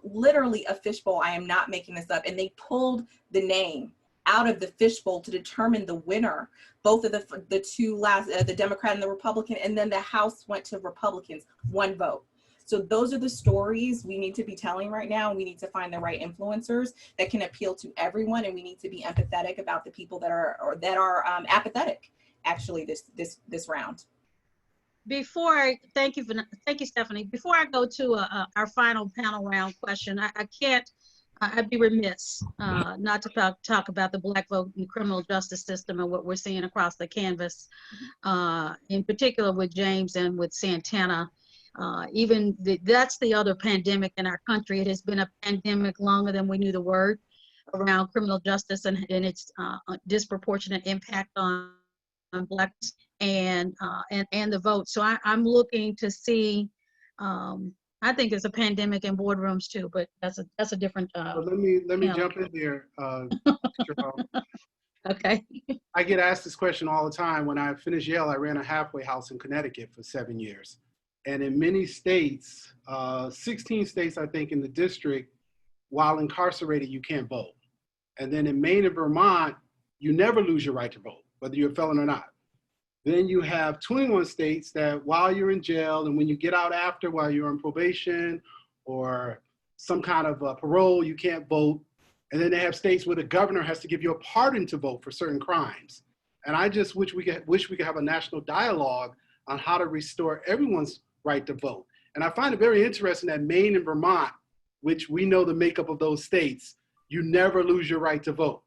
literally a fishbowl. I am not making this up. And they pulled the name out of the fishbowl to determine the winner. Both of the two last, the Democrat and the Republican, and then the House went to Republicans, one vote. So those are the stories we need to be telling right now. We need to find the right influencers that can appeal to everyone, and we need to be empathetic about the people that are apathetic. Actually, this round. Before thank you, Stephanie. Before I go to our final panel round question, I can't. I'd be remiss not to talk about the Black vote in the criminal justice system and what we're seeing across the canvas, in particular with James and with Satana. That's the other pandemic in our country. It has been a pandemic longer than we knew the word around criminal justice and its disproportionate impact on Blacks and the vote. So I'm looking to see. I think it's a pandemic in boardrooms too, but that's a different. Well, let me jump in here, Cheryl. Okay. I get asked this question all the time. When I finished Yale, I ran a halfway house in Connecticut for 7 years, and in many states, 16 states, I think, in the district, while incarcerated, you can't vote. And then in Maine and Vermont, you never lose your right to vote, whether you're a felon or not. Then you have 21 states that while you're in jail and when you get out after, while you're on probation or some kind of parole, you can't vote. And then they have states where the governor has to give you a pardon to vote for certain crimes. And I just wish we could have a national dialogue on how to restore everyone's right to vote. And I find it very interesting that Maine and Vermont, which we know the makeup of those states, you never lose your right to vote,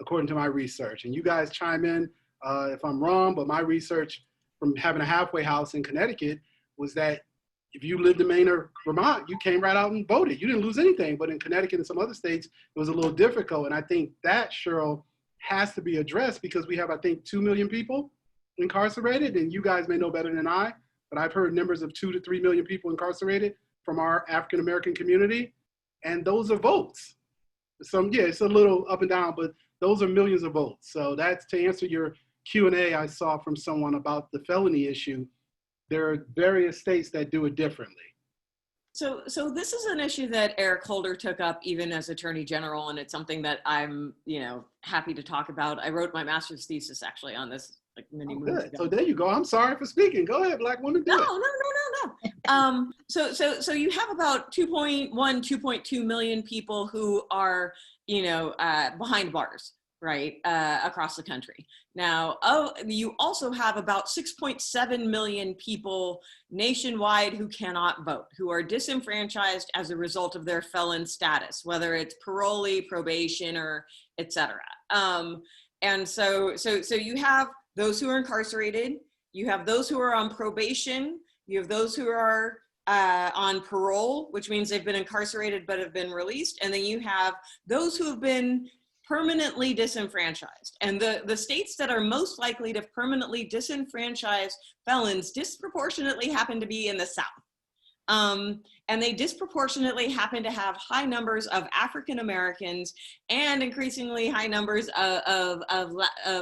according to my research. And you guys chime in if I'm wrong, but my research from having a halfway house in Connecticut was that if you lived in Maine or Vermont, you came right out and voted. You didn't lose anything. But in Connecticut and some other states, it was a little difficult. And I think that, Cheryl, has to be addressed because we have, I think, 2 million people incarcerated. And you guys may know better than I, but I've heard numbers of 2 to 3 million people incarcerated from our African-American community. And those are votes. So yeah, it's a little up and down, but those are millions of votes. So that's to answer your Q&A I saw from someone about the felony issue. There are various states that do it differently. So this is an issue that Eric Holder took up even as Attorney General, and it's something that I'm, happy to talk about. I wrote my master's thesis actually on this like many moons ago. So there you go. I'm sorry for speaking. Go ahead, Black woman. No. So you have about 2.1, 2.2 million people who are, behind bars, right, across the country. Now, you also have about 6.7 million people nationwide who cannot vote, who are disenfranchised as a result of their felon status, whether it's parolee, probation, or et cetera. And so you have those who are incarcerated, you have those who are on probation, you have those who are on parole, which means they've been incarcerated but have been released, and then you have those who have been permanently disenfranchised. And the states that are most likely to permanently disenfranchise felons disproportionately happen to be in the South. And they disproportionately happen to have high numbers of African Americans and increasingly high numbers of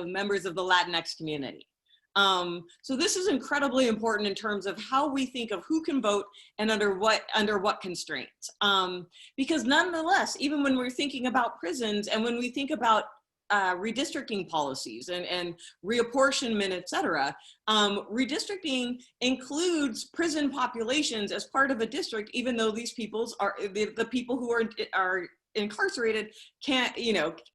members of the Latinx community. So this is incredibly important in terms of how we think of who can vote and under what constraints. Because nonetheless, even when we're thinking about prisons and when we think about redistricting policies and reapportionment, et cetera, redistricting includes prison populations as part of a district, even though these peoples are the people who are incarcerated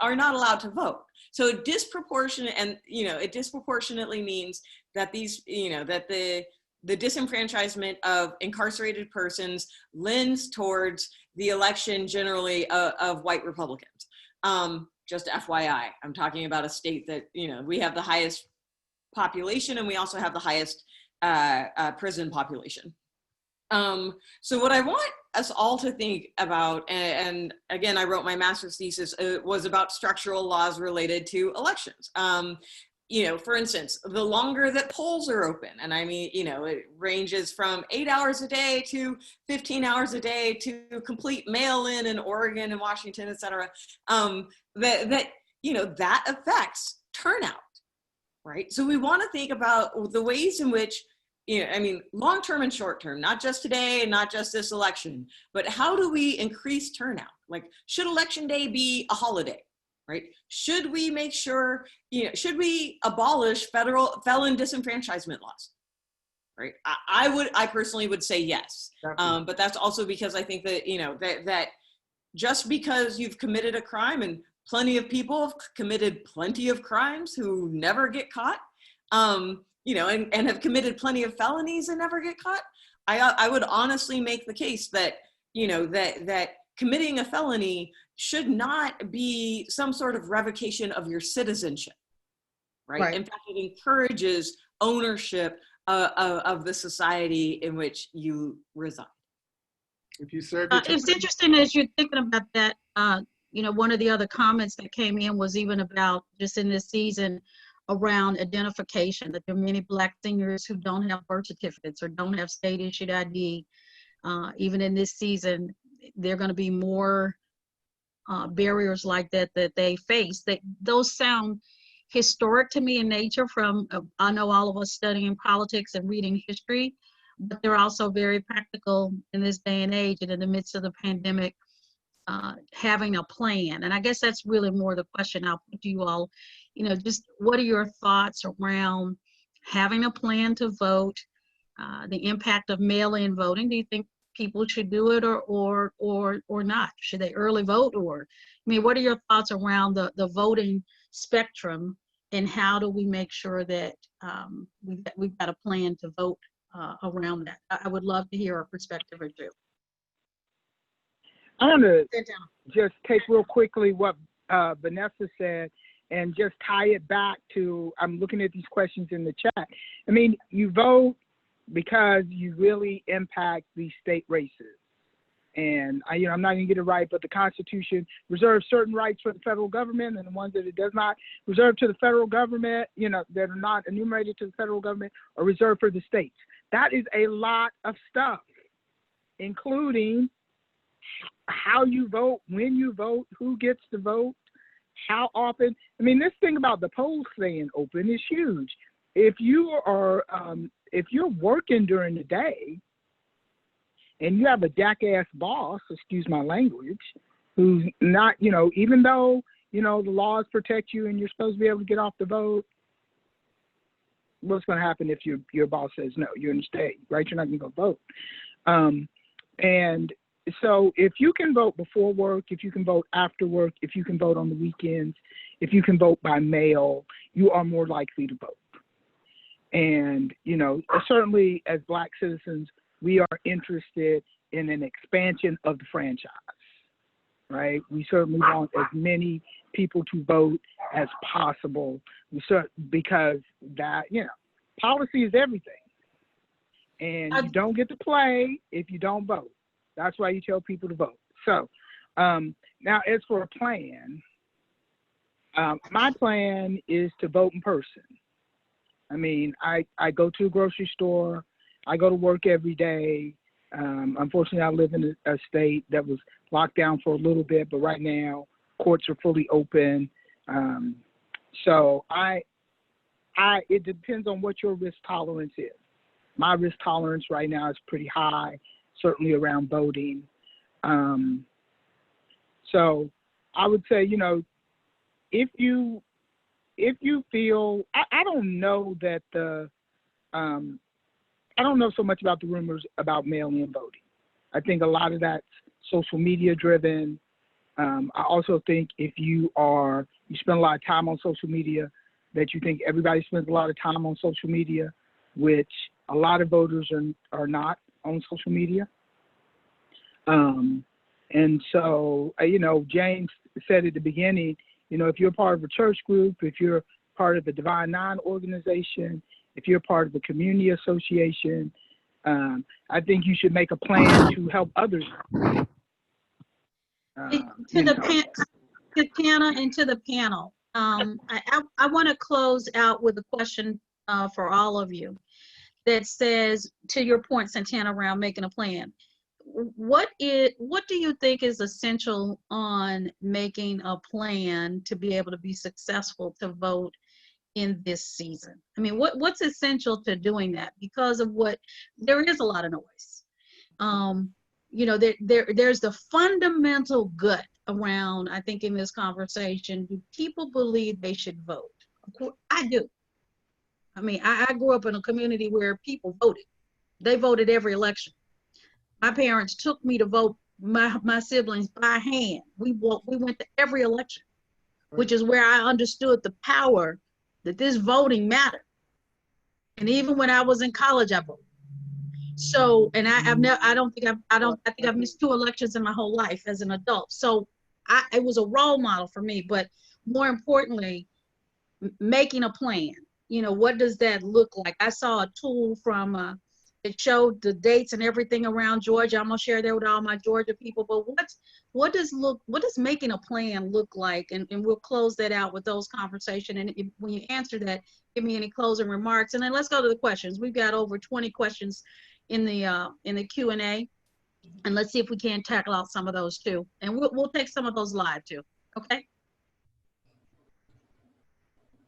are not allowed to vote. So disproportionate, and it disproportionately means that these that the disenfranchisement of incarcerated persons lends towards the election generally of white Republicans. Just FYI, I'm talking about a state that we have the highest population and we also have the highest prison population. So what I want us all to think about, and again, I wrote my master's thesis, was about structural laws related to elections. For instance, the longer that polls are open, and I mean, it ranges from 8 hours a day to 15 hours a day to complete mail-in in Oregon and Washington, et cetera, that affects turnout, right? So we want to think about the ways in which long-term and short-term, not just today and not just this election, but how do we increase turnout? Like, should election day be a holiday, right? Should we make sure, should we abolish federal felon disenfranchisement laws, right? I personally would say yes. But that's also because I think that, that just because you've committed a crime, and plenty of people have committed plenty of crimes who never get caught, and have committed plenty of felonies and never get caught. I would honestly make the case that, that committing a felony should not be some sort of revocation of your citizenship, right? In fact, it encourages ownership of the society in which you reside. If you serve It's interesting as you're thinking about that. One of the other comments that came in was even about just in this season around identification, that there are many Black seniors who don't have birth certificates or don't have state issued ID. Even in this season, there are going to be more barriers like that they face. Those sound historic to me in nature from, I know all of us studying politics and reading history, but they're also very practical in this day and age and in the midst of the pandemic, having a plan. And I guess that's really more the question I'll put to you all, just what are your thoughts around having a plan to vote, the impact of mail-in voting? Do you think people should do it or not? Should they early vote? Or, what are your thoughts around the voting spectrum, and how do we make sure that we've got a plan to vote around that? I would love to hear a perspective or two. I'm going to just take real quickly what Vanessa said and just tie it back to, I'm looking at these questions in the chat. You vote because you really impact these state races. And I'm not going to get it right, but the Constitution reserves certain rights for the federal government, and the ones that it does not reserve to the federal government, that are not enumerated to the federal government, are reserved for the states. That is a lot of stuff, including how you vote, when you vote, who gets to vote, how often. This thing about the polls staying open is huge. If you're working during the day and you have a jackass boss, excuse my language, who's not, even though, the laws protect you and you're supposed to be able to get off the vote, what's going to happen if your boss says no? You're going to stay, right? You're not going to go vote. And so if you can vote before work, if you can vote after work, if you can vote on the weekends, if you can vote by mail, you are more likely to vote. And, certainly as Black citizens, we are interested in an expansion of the franchise, right? We certainly want as many people to vote as possible, because that, policy is everything. And you don't get to play if you don't vote. That's why you tell people to vote. So now as for a plan, my plan is to vote in person. I go to a grocery store. I go to work every day. Unfortunately, I live in a state that was locked down for a little bit, but right now courts are fully open. So it depends on what your risk tolerance is. My risk tolerance right now is pretty high, certainly around voting. So I would say, if you feel, I don't know that I don't know so much about the rumors about mail-in voting. I think a lot of that's social media driven. I also think if you spend a lot of time on social media, that you think everybody spends a lot of time on social media, which a lot of voters are not on social media. And so, James said at the beginning, if you're part of a church group, if you're part of the Divine Nine organization, if you're part of a community association, I think you should make a plan to help others. Satana, and to the panel, I want to close out with a question for all of you that says, to your point, Satana, around making a plan. What do you think is essential on making a plan to be able to be successful to vote in this season? What's essential to doing that? Because of there is a lot of noise. There's the fundamental gut around, I think in this conversation, do people believe they should vote? I do. I mean, I grew up in a community where people voted. They voted every election. My parents took me to vote my siblings by hand. We went to every election, which is where I understood the power that this voting mattered. And even when I was in college, I voted. So, and I think I've missed 2 elections in my whole life as an adult. So it was a role model for me, but more importantly, making a plan. You know, what does that look like? I saw a tool from, it showed the dates and everything around Georgia. I'm gonna share that with all my Georgia people, but what does making a plan look like? And we'll close that out with those conversations. And when you answer that, give me any closing remarks. And then let's go to the questions. We've got over 20 questions in the Q&A, and let's see if we can tackle out some of those too. And we'll take some of those live too. Okay.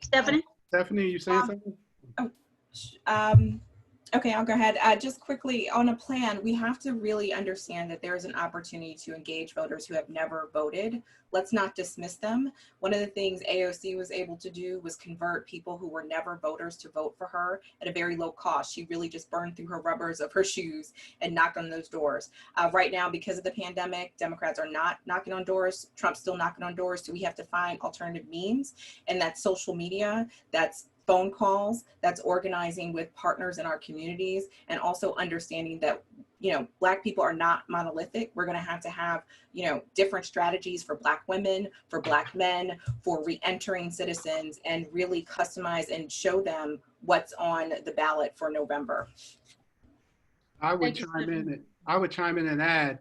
Stephanie? Stephanie, you saying something? Okay, I'll go ahead. Just quickly on a plan, we have to really understand that there is an opportunity to engage voters who have never voted. Let's not dismiss them. One of the things AOC was able to do was convert people who were never voters to vote for her at a very low cost. She really just burned through her rubbers of her shoes and knocked on those doors. Right now, because of the pandemic, Democrats are not knocking on doors. Trump's still knocking on doors. So we have to find alternative means, and that's social media, that's phone calls, that's organizing with partners in our communities, and also understanding that, you know, Black people are not monolithic. We're going to have, you know, different strategies for Black women, for Black men, for re-entering citizens, and really customize and show them what's on the ballot for November. I would chime in and add,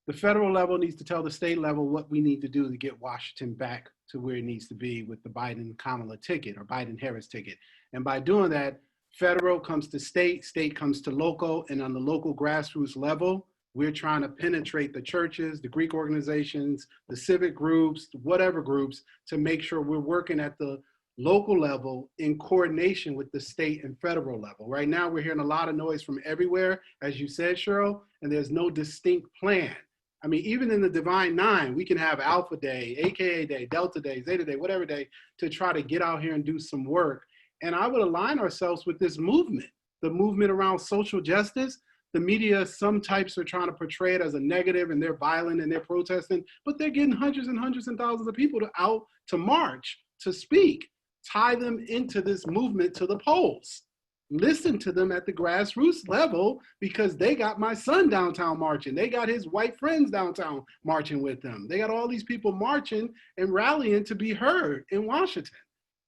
the federal level needs to tell the state level what we need to do to get Washington back to where it needs to be with the Biden-Kamala ticket or Biden-Harris ticket. And by doing that, federal comes to state, state comes to local, and on the local grassroots level, we're trying to penetrate the churches, the Greek organizations, the civic groups, whatever groups, to make sure we're working at the local level in coordination with the state and federal level. Right now, we're hearing a lot of noise from everywhere, as you said, Cheryl, and there's no distinct plan. I mean, even in the Divine Nine, we can have Alpha Day, AKA Day, Delta Day, Zeta Day, whatever day, to try to get out here and do some work. And I would align ourselves with this movement, the movement around social justice. The media, some types are trying to portray it as a negative, and they're violent and they're protesting, but they're getting hundreds and hundreds and thousands of people out to march, to speak, tie them into this movement to the polls. Listen to them at the grassroots level, because they got my son downtown marching. They got his white friends downtown marching with them. They got all these people marching and rallying to be heard in Washington.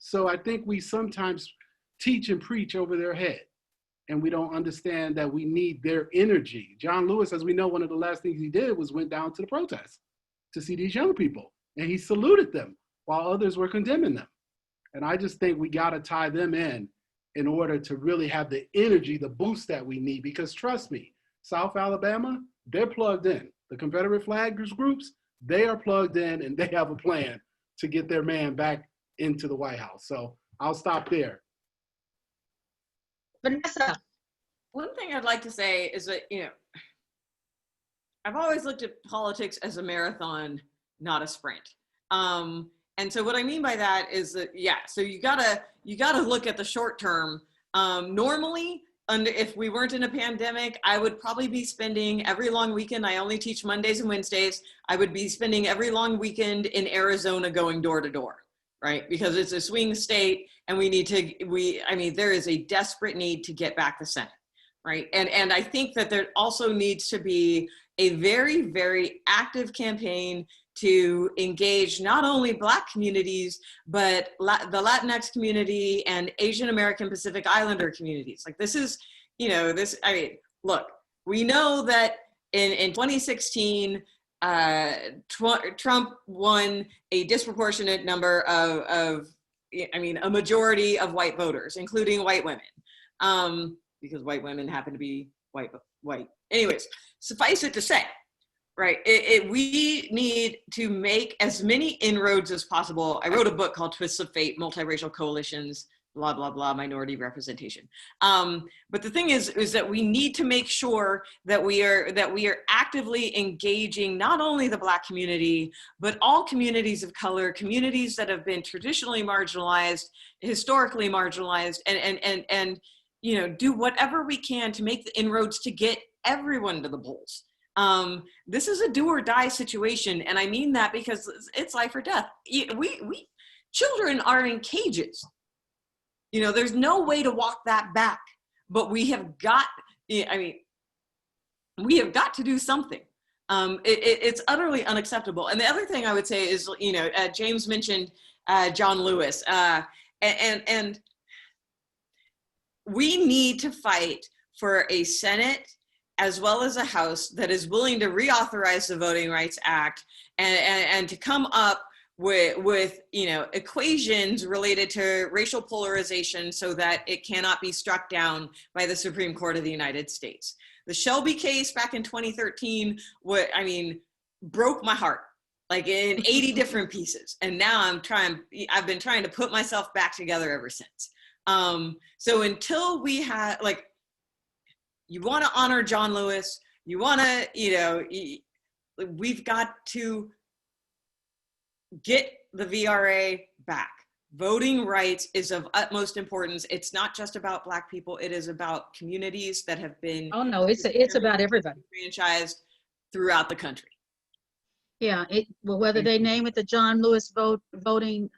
So I think we sometimes teach and preach over their head, and we don't understand that we need their energy. John Lewis, as we know, one of the last things he did was went down to the protests to see these young people, and he saluted them while others were condemning them. And I just think we got to tie them in order to really have the energy, the boost that we need. Because trust me, South Alabama, they're plugged in. The Confederate flag groups, they are plugged in, and they have a plan to get their man back into the White House. So I'll stop there. Vanessa. One thing I'd like to say is that, you know, I've always looked at politics as a marathon, not a sprint. And so what I mean by that is that, yeah, so you gotta look at the short term. Normally, if we weren't in a pandemic, I would probably be spending every long weekend. I only teach Mondays and Wednesdays. I would be spending every long weekend in Arizona going door to door, right? Because it's a swing state, and there is a desperate need to get back the Senate, right? And I think that there also needs to be a very, very active campaign to engage not only Black communities, but the Latinx community and Asian American Pacific Islander communities. Like this is, you know, look, we know that in 2016, Trump won a disproportionate number of a majority of white voters, including white women, because white women happen to be white. Anyways, suffice it to say, right, we need to make as many inroads as possible. I wrote a book called Twists of Fate, Multiracial Coalitions, blah, blah, blah, minority representation. But the thing is that we need to make sure that we are actively engaging not only the Black community, but all communities of color, communities that have been traditionally marginalized, historically marginalized, and you know, do whatever we can to make the inroads to get everyone to the polls. This is a do or die situation, and I mean that because it's life or death. Children are in cages. You know, there's no way to walk that back, but we have got, I mean, we have got to do something. It's utterly unacceptable. And the other thing I would say is, you know, James mentioned John Lewis, and we need to fight for a Senate as well as a House that is willing to reauthorize the Voting Rights Act and to come up with you know, equations related to racial polarization so that it cannot be struck down by the Supreme Court of the United States. The Shelby case back in 2013, I mean, broke my heart, like in 80 different pieces. And now I've been trying to put myself back together ever since. So until we have, like, you want to honor John Lewis, you want to, you know, we've got to get the VRA back. Voting rights is of utmost importance. It's not just about Black people. It is about communities that have been Oh no, it's about everybody. franchised throughout the country. Yeah, well, whether they name it the John Lewis voting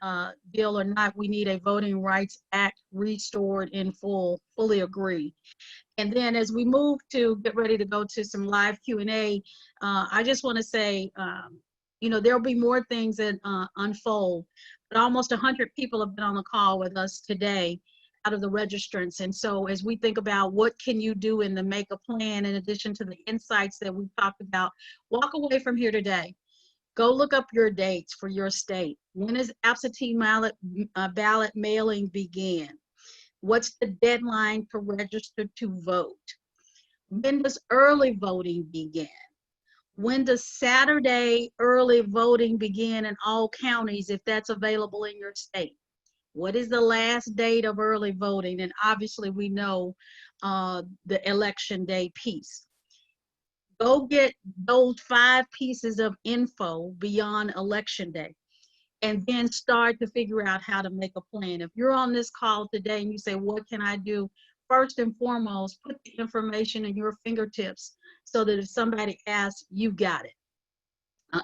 bill or not, we need a Voting Rights Act restored in full. Fully agree. And then as we move to get ready to go to some live Q&A, I just want to say, you know, there'll be more things that unfold, but almost 100 people have been on the call with us today out of the registrants. And so as we think about what can you do in the make a plan, in addition to the insights that we've talked about, walk away from here today. Go look up your dates for your state. When is absentee ballot mailing begin? What's the deadline to register to vote? When does early voting begin? When does Saturday early voting begin in all counties, if that's available in your state? What is the last date of early voting? And obviously we know the election day piece. Go get those 5 pieces of info beyond election day, and then start to figure out how to make a plan. If you're on this call today and you say, what can I do? First and foremost, put the information in your fingertips so that if somebody asks, you got it.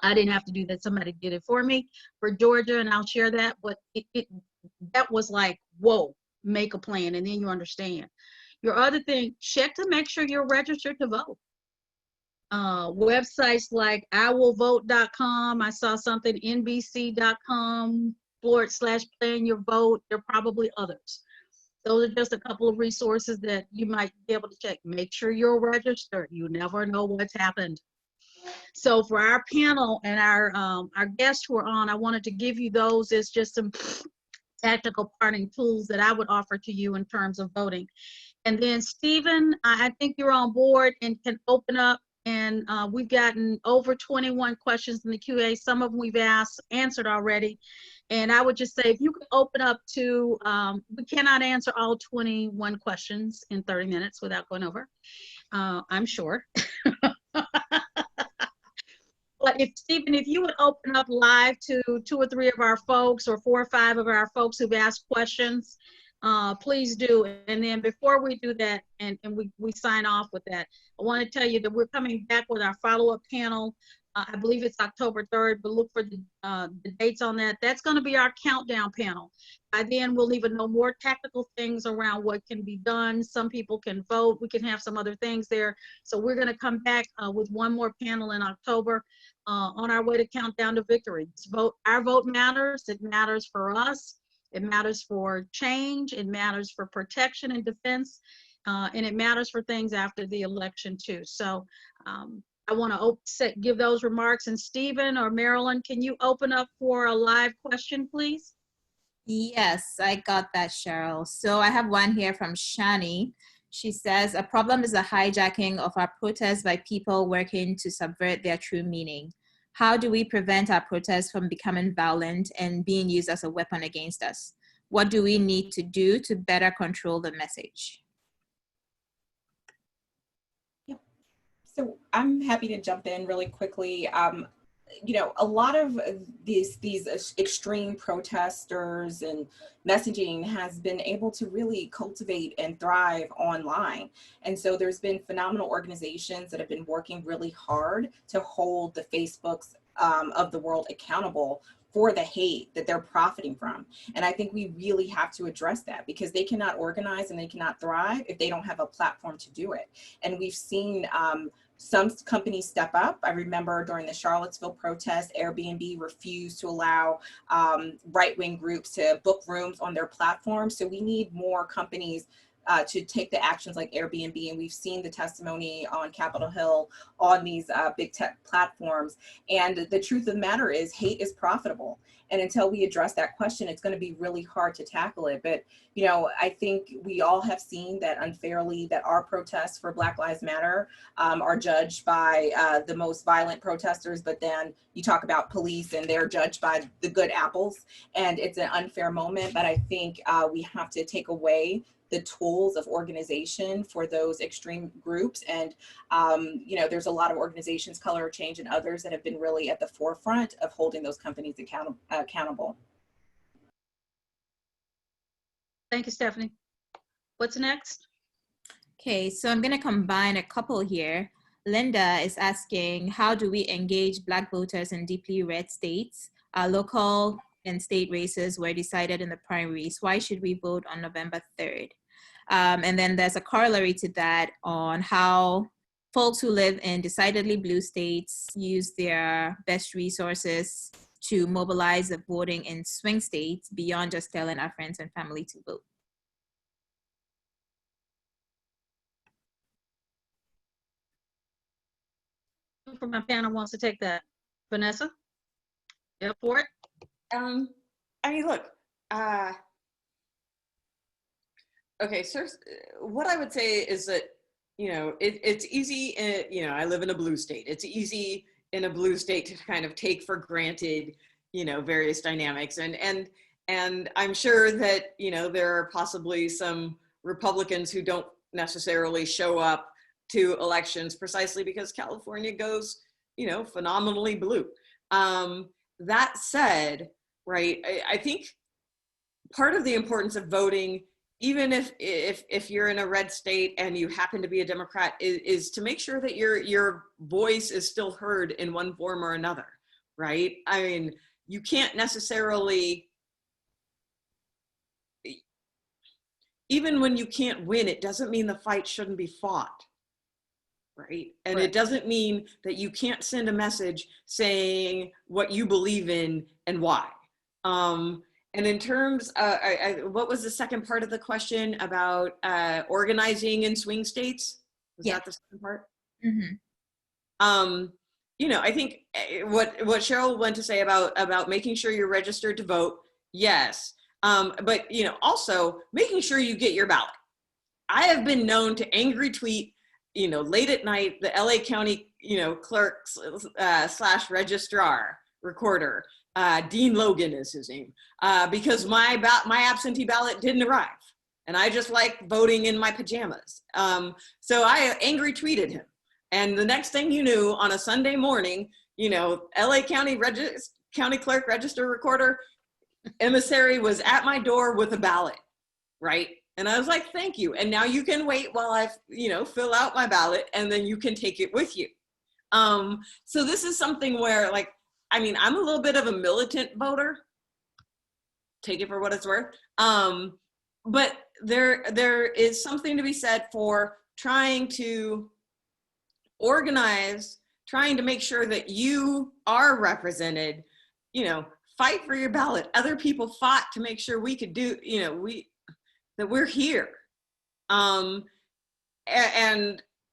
I didn't have to do that. Somebody did it for me for Georgia, and I'll share that. But that was like, whoa, make a plan, and then you understand. Your other thing, check to make sure you're registered to vote. Websites like iwillvote.com, I saw something, nbc.com/plan your vote. There are probably others. Those are just a couple of resources that you might be able to check. Make sure you're registered. You never know what's happened. So for our panel and our guests who are on, I wanted to give you those as just some tactical parting tools that I would offer to you in terms of voting. And then Stephen, I think you're on board and can open up. And we've gotten over 21 questions in the QA. Some of them we've answered already. And I would just say, if you could open up to, we cannot answer all 21 questions in 30 minutes without going over, I'm sure. But if Stephen, if you would open up live to 2 or 3 of our folks, or 4 or 5 of our folks who've asked questions, please do. And then before we do that, and we sign off with that, I want to tell you that we're coming back with our follow-up panel. I believe it's October 3rd, but look for the dates on that. That's going to be our countdown panel. By then, we'll even know more tactical things around what can be done. Some people can vote. We can have some other things there. So we're going to come back with one more panel in October on our way to countdown to victory. Our vote matters. It matters for us. It matters for change. It matters for protection and defense. And it matters for things after the election too. So I want to give those remarks. And Stephen or Marilyn, can you open up for a live question, please? Yes, I got that, Cheryl. So I have one here from Shani. She says, a problem is the hijacking of our protests by people working to subvert their true meaning. How do we prevent our protests from becoming violent and being used as a weapon against us? What do we need to do to better control the message? So I'm happy to jump in really quickly. You know, a lot of these extreme protesters and messaging has been able to really cultivate and thrive online. And so there's been phenomenal organizations that have been working really hard to hold the Facebooks of the world accountable for the hate that they're profiting from. And I think we really have to address that, because they cannot organize and they cannot thrive if they don't have a platform to do it. And we've seen some companies step up. I remember during the Charlottesville protest, Airbnb refused to allow right-wing groups to book rooms on their platform. So we need more companies to take the actions like Airbnb, and we've seen the testimony on Capitol Hill on these big tech platforms. And the truth of the matter is, hate is profitable. And until we address that question, it's going to be really hard to tackle it. But, you know, I think we all have seen that unfairly that our protests for Black Lives Matter are judged by the most violent protesters, but then you talk about police and they're judged by the good apples. And it's an unfair moment, but I think we have to take away the tools of organization for those extreme groups. And, you know, there's a lot of organizations, Color of Change and others, that have been really at the forefront of holding those companies accountable. Thank you, Stephanie. What's next? Okay, so I'm going to combine a couple here. Linda is asking, how do we engage Black voters in deeply red states? Local and state races were decided in the primaries. Why should we vote on November 3rd? And then there's a corollary to that on how folks who live in decidedly blue states use their best resources to mobilize the voting in swing states beyond just telling our friends and family to vote. Who from my panel wants to take that? Vanessa? You up for it? I mean, look, okay, so what I would say is that, you know, it's easy, you know, I live in a blue state. It's easy in a blue state to kind of take for granted, you know, various dynamics. And I'm sure that, you know, there are possibly some Republicans who don't necessarily show up to elections precisely because California goes, you know, phenomenally blue. That said, right, I think part of the importance of voting, even if you're in a red state and you happen to be a Democrat, is to make sure that your voice is still heard in one form or another, right? I mean, you can't necessarily, even when you can't win, it doesn't mean the fight shouldn't be fought, right? And Right. It doesn't mean that you can't send a message saying what you believe in and why. And in terms, what was the second part of the question about organizing in swing states? Was that the second part? Mm-hmm. You know, I think what Cheryl went to say about making sure you're registered to vote, yes. But, you know, also making sure you get your ballot. I have been known to angry tweet, you know, late at night, the LA County, you know, clerk / registrar recorder, Dean Logan is his name, because my absentee ballot didn't arrive. And I just like voting in my pajamas. So I angry tweeted him. And the next thing you knew, on a Sunday morning, you know, LA County clerk register recorder emissary was at my door with a ballot, right? And I was like, thank you. And now you can wait while I, you know, fill out my ballot, and then you can take it with you. So this is something where, like, I mean, I'm a little bit of a militant voter. Take it for what it's worth. But there is something to be said for trying to organize, trying to make sure that you are represented, you know, fight for your ballot. Other people fought to make sure we could do, you know, that we're here. And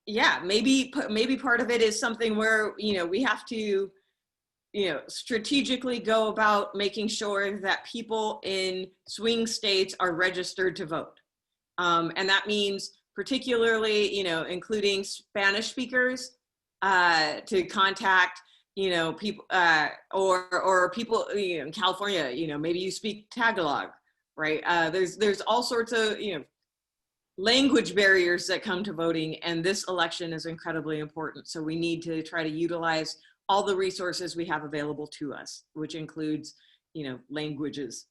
yeah, maybe part of it is something where, you know, we have to, you know, strategically go about making sure that people in swing states are registered to vote. And that means particularly, you know, including Spanish speakers to contact, you know, people or people, you know, in California, you know, maybe you speak Tagalog, right? There's all sorts of, you know, language barriers that come to voting, and this election is incredibly important. So we need to try to utilize all the resources we have available to us, which includes, languages.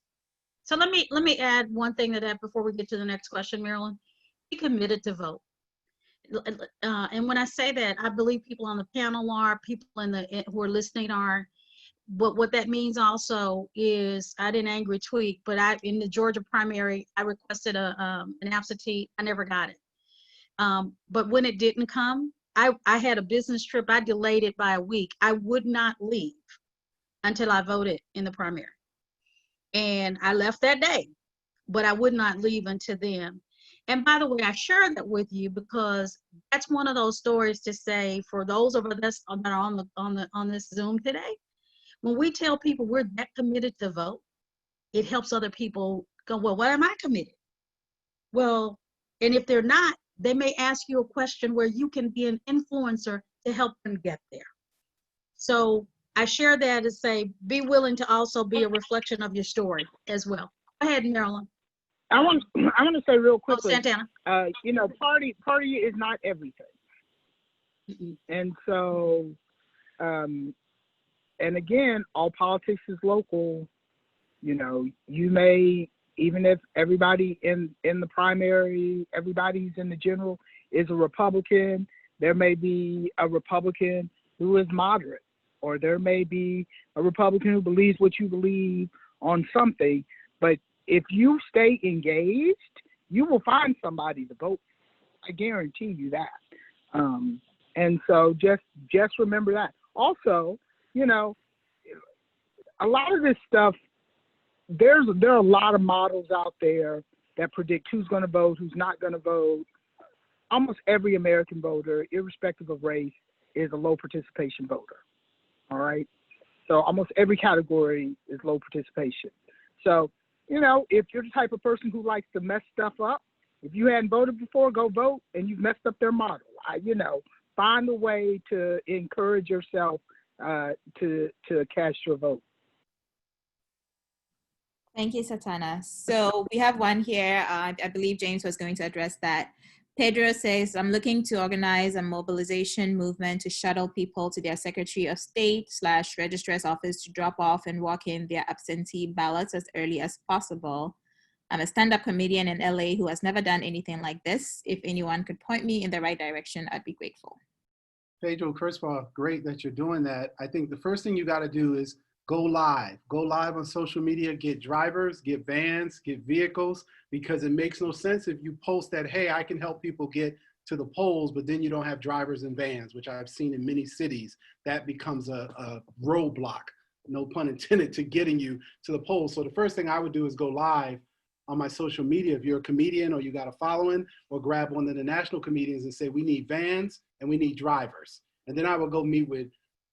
So let me add one thing to that before we get to the next question, Marilyn. Be committed to vote. And when I say that, I believe people on the panel are, people who are listening are. But what that means also is, I didn't angry tweet, but in the Georgia primary, I requested an absentee. I never got it. But when it didn't come, I had a business trip. I delayed it by a week. I would not leave until I voted in the primary. And I left that day, but I would not leave until then. And by the way, I share that with you because that's one of those stories to say for those of us that are on this Zoom today. When we tell people we're that committed to vote, it helps other people go, well, why am I committed? Well, and if they're not, they may ask you a question where you can be an influencer to help them get there. So I share that to say, be willing to also be a reflection of your story as well. Go ahead, Marilyn. I want to say real quickly, Santana. Party is not everything. And so, and again, all politics is local. You may, even if everybody in the primary, everybody's in the general is a Republican, there may be a Republican who is moderate, or there may be a Republican who believes what you believe on something. But if you stay engaged, you will find somebody to vote. I guarantee you that. And so just remember that. Also, a lot of this stuff, there are a lot of models out there that predict who's going to vote, who's not going to vote. Almost every American voter, irrespective of race, is a low participation voter. All right. So almost every category is low participation. So, if you're the type of person who likes to mess stuff up, if you hadn't voted before, go vote, and you've messed up their model. Find a way to encourage yourself to cast your vote. Thank you, Satana. So we have one here. I believe James was going to address that. Pedro says, I'm looking to organize a mobilization movement to shuttle people to their Secretary of State / Registrar's office to drop off and walk in their absentee ballots as early as possible. I'm a stand-up comedian in LA who has never done anything like this. If anyone could point me in the right direction, I'd be grateful. Pedro, first of all, great that you're doing that. I think the first thing you got to do is go live on social media, get drivers, get vans, get vehicles, because it makes no sense if you post that, hey, I can help people get to the polls, but then you don't have drivers and vans, which I've seen in many cities. That becomes a roadblock, no pun intended, to getting you to the polls. So the first thing I would do is go live on my social media. If you're a comedian or you got a following, or grab one of the national comedians and say, we need vans and we need drivers. And then I would go meet with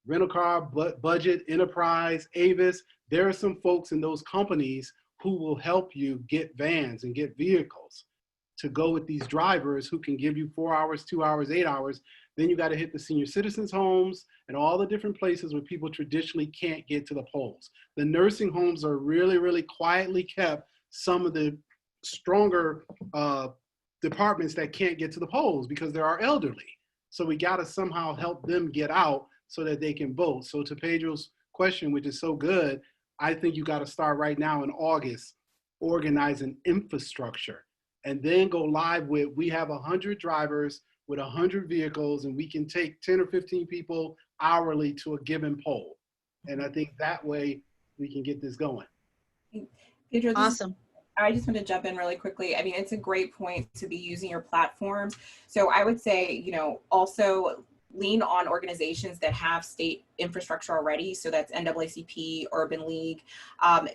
rental car, budget, enterprise, Avis. There are some folks in those companies who will help you get vans and get vehicles to go with these drivers who can give you 4 hours, 2 hours, 8 hours. Then you got to hit the senior citizens homes and all the different places where people traditionally can't get to the polls. The nursing homes are really, really quietly kept, some of the stronger departments that can't get to the polls because there are elderly. So we got to somehow help them get out so that they can vote. So to Pedro's question, which is so good, I think you got to start right now in August, organizing infrastructure, and then go live with, we have 100 drivers with 100 vehicles, and we can take 10 or 15 people hourly to a given poll. And I think that way we can get this going. Pedro, Awesome. I just want to jump in really quickly. I mean, it's a great point to be using your platforms. So I would say, also lean on organizations that have state infrastructure already. So that's NAACP, Urban League.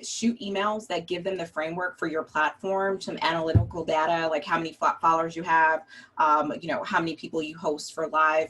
Shoot emails that give them the framework for your platform, some analytical data, like how many followers you have, how many people you host for live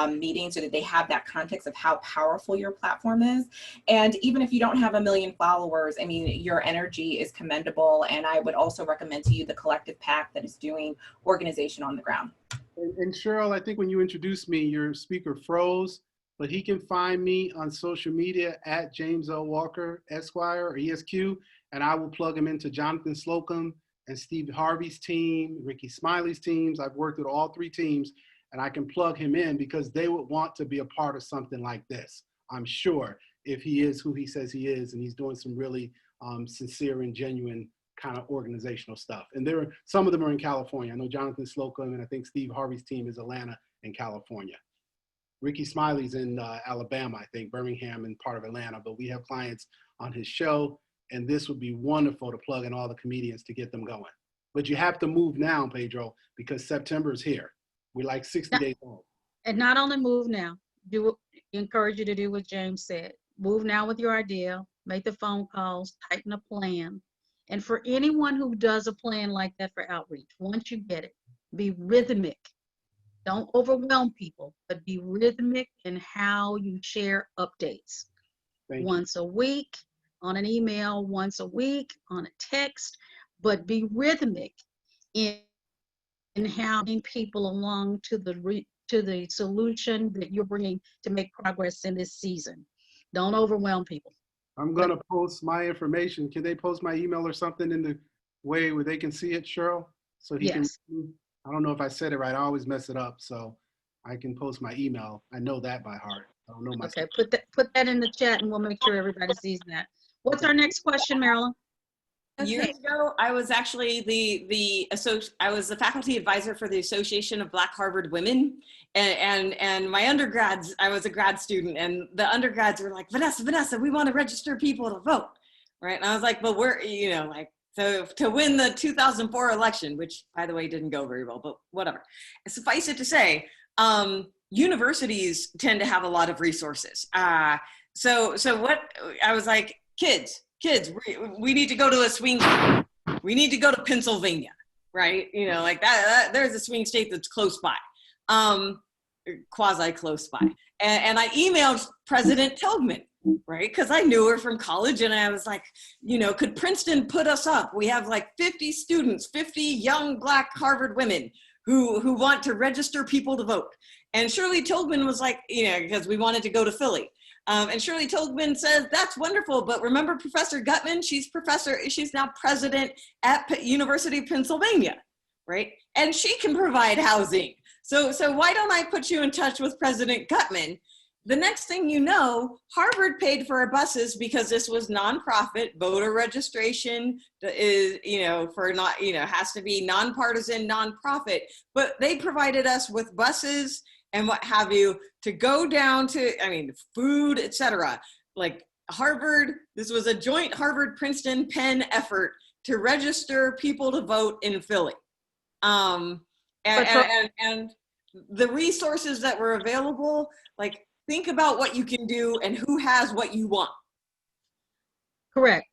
meetings, so that they have that context of how powerful your platform is. And even if you don't have 1 million followers, I mean, your energy is commendable. And I would also recommend to you the Collective PAC that is doing organization on the ground. And Cheryl, I think when you introduced me, your speaker froze, but he can find me on social media at James L. Walker, Esquire, or ESQ, and I will plug him into Jonathan Slocum and Steve Harvey's team, Ricky Smiley's teams. I've worked with all 3 teams, and I can plug him in because they would want to be a part of something like this, I'm sure, if he is who he says he is, and he's doing some really sincere and genuine kind of organizational stuff. And some of them are in California. I know Jonathan Slocum, and I think Steve Harvey's team is Atlanta and California. Ricky Smiley's in Alabama, I think, Birmingham and part of Atlanta, but we have clients on his show, and this would be wonderful to plug in all the comedians to get them going. But you have to move now, Pedro, because September is here. We're like 60 days old. And not only move now, encourage you to do what James said. Move now with your idea, make the phone calls, tighten a plan. And for anyone who does a plan like that for outreach, once you get it, be rhythmic. Don't overwhelm people, but be rhythmic in how you share updates. Once a week, on an email, once a week, on a text, but be rhythmic in having people along to the solution that you're bringing to make progress in this season. Don't overwhelm people. I'm gonna post my information. Can they post my email or something in the way where they can see it, Cheryl? So he can, I don't know if I said it right. I always mess it up. So I can post my email. I know that by heart. I don't know my. Okay, put that in the chat and we'll make sure everybody sees that. What's our next question, Marilyn? Okay. Years ago, I was actually I was the faculty advisor for the Association of Black Harvard Women, and my undergrads, I was a grad student, and the undergrads were like, Vanessa, we want to register people to vote, right? And I was like, but we're, so to win the 2004 election, which by the way didn't go very well, but whatever. Suffice it to say, universities tend to have a lot of resources. So what I was like, kids, we need to go to a swing state. We need to go to Pennsylvania, right? Like that there's a swing state that's close by, quasi close by. And I emailed President Tilghman, right? Because I knew her from college, and I was like, could Princeton put us up? We have like 50 students, 50 young Black Harvard women who want to register people to vote. And Shirley Tilghman was like, because we wanted to go to Philly. And Shirley Tilghman says, that's wonderful, but remember Professor Gutman? She's now president at University of Pennsylvania, right? And she can provide housing. So why don't I put you in touch with President Gutman? The next thing you know, Harvard paid for our buses because this was nonprofit. Voter registration is, has to be nonpartisan, nonprofit, but they provided us with buses and what have you, to go down to, food, etc. Like Harvard, this was a joint Harvard-Princeton Penn effort to register people to vote in Philly. And the resources that were available, like think about what you can do and who has what you want. Correct.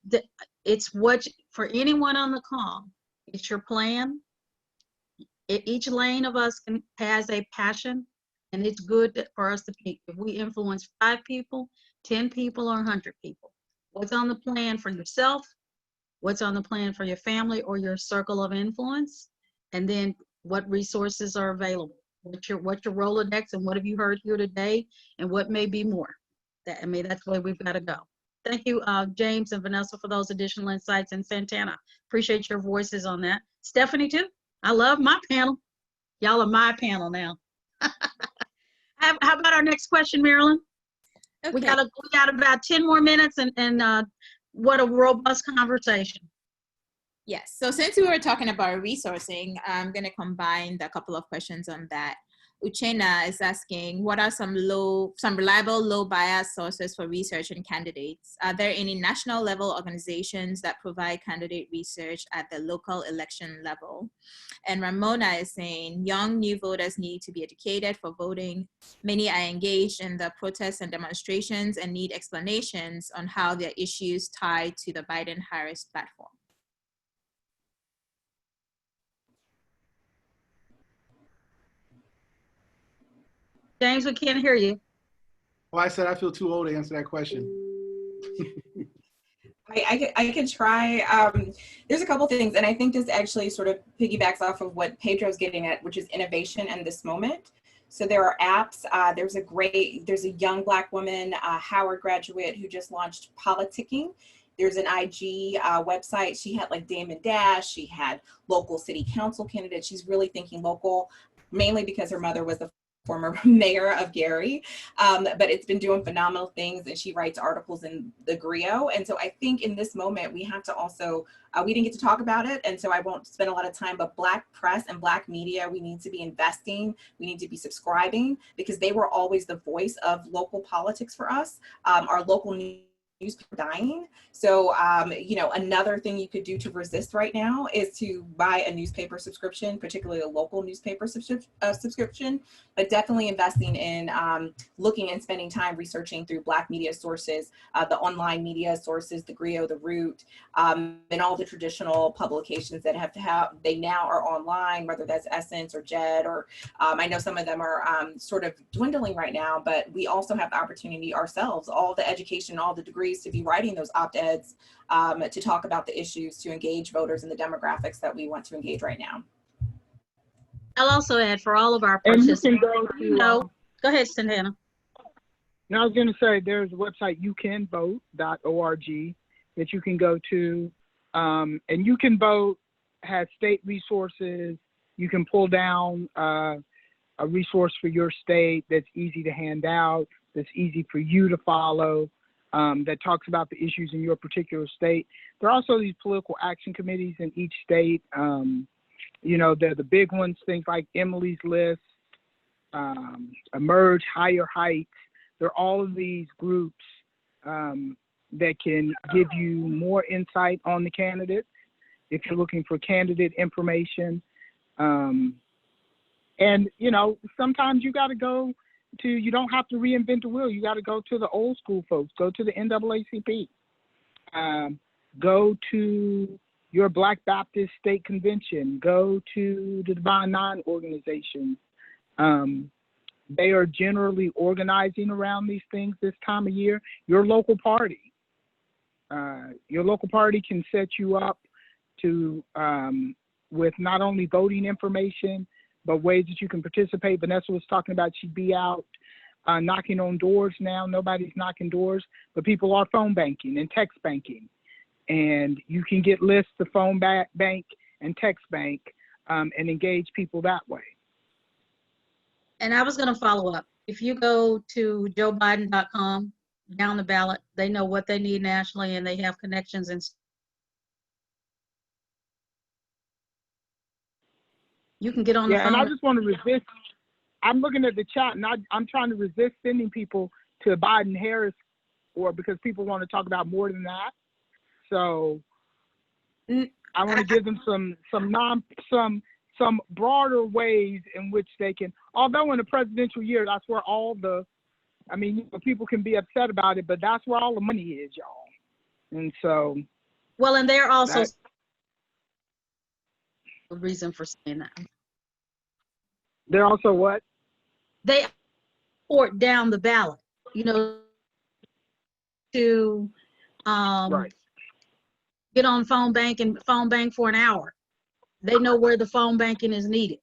It's for anyone on the call, it's your plan. Each lane of us has a passion. And it's good for us to pick. If we influence 5 people, 10 people, or 100 people, what's on the plan for yourself? What's on the plan for your family or your circle of influence? And then what resources are available? What's your Rolodex, and what have you heard here today? And what may be more? That's the way we've got to go. Thank you, James and Vanessa, for those additional insights, and Santana. Appreciate your voices on that. Stephanie, too. I love my panel. Y'all are my panel now. How about our next question, Marilyn? Okay. We got about 10 more minutes, and what a robust conversation. Yes. So since we were talking about resourcing, I'm going to combine a couple of questions on that. Uchenna is asking, what are some reliable, low bias sources for research and candidates? Are there any national level organizations that provide candidate research at the local election level? And Ramona is saying, young new voters need to be educated for voting. Many are engaged in the protests and demonstrations and need explanations on how their issues tie to the Biden-Harris platform. James, we can't hear you. Well, I said I feel too old to answer that question. I could try. There's a couple things, and I think this actually sort of piggybacks off of what Pedro's getting at, which is innovation in this moment. So there are apps. There's a young Black woman, Howard graduate, who just launched Politicking, There's an IG website. She had like Damon Dash. She had local city council candidates. She's really thinking local, mainly because her mother was the former mayor of Gary, but it's been doing phenomenal things, and she writes articles in the Griot. And so I think in this moment, we have to also, we didn't get to talk about it, and so I won't spend a lot of time, but Black press and Black media, we need to be investing, we need to be subscribing, because they were always the voice of local politics for us. Our local newspaper dying. So, you know, another thing you could do to resist right now is to buy a newspaper subscription, particularly a local newspaper subscription, but definitely investing in looking and spending time researching through Black media sources, the online media sources, the Griot, the Root, and all the traditional publications that they now are online, whether that's Essence or JED, or I know some of them are sort of dwindling right now, but we also have the opportunity ourselves, all the education, all the degrees, to be writing those op-eds to talk about the issues, to engage voters in the demographics that we want to engage right now. I'll also add for all of our And you participants, can go to, go ahead, Satana. now I was going to say there's a website, youcanvote.org, that you can go to. And You Can Vote has state resources. You can pull down a resource for your state that's easy to hand out, that's easy for you to follow, that talks about the issues in your particular state. There are also these political action committees in each state. You know, they're the big ones, things like Emily's List, Emerge, Higher Heights. There are all of these groups that can give you more insight on the candidates if you're looking for candidate information. And, you know, sometimes you got to go to, you don't have to reinvent the wheel. You got to go to the old school folks, go to the NAACP, go to your Black Baptist State Convention, go to the Divine Nine organization. They are generally organizing around these things this time of year. Your local party can set you up to with not only voting information, but ways that you can participate. Vanessa was talking about she'd be out knocking on doors now. Nobody's knocking doors, but people are phone banking and text banking. And you can get lists of phone bank and text bank and engage people that way. And I was going to follow up. If you go to joebiden.com, down the ballot, they know what they need nationally, and they have connections. And you can get on the phone. And I just want to resist. I'm looking at the chat, and I'm trying to resist sending people to Biden-Harris, or because people want to talk about more than that. So I want to give them some broader ways in which they can. Although in a presidential year, that's where all the, I mean, people can be upset about it, but that's where all the money is, y'all. And so. Well, and they're also the reason for saying that. They're also what? They support down the ballot, you know, to Right. get on phone bank and phone bank for an hour. They know where the phone banking is needed,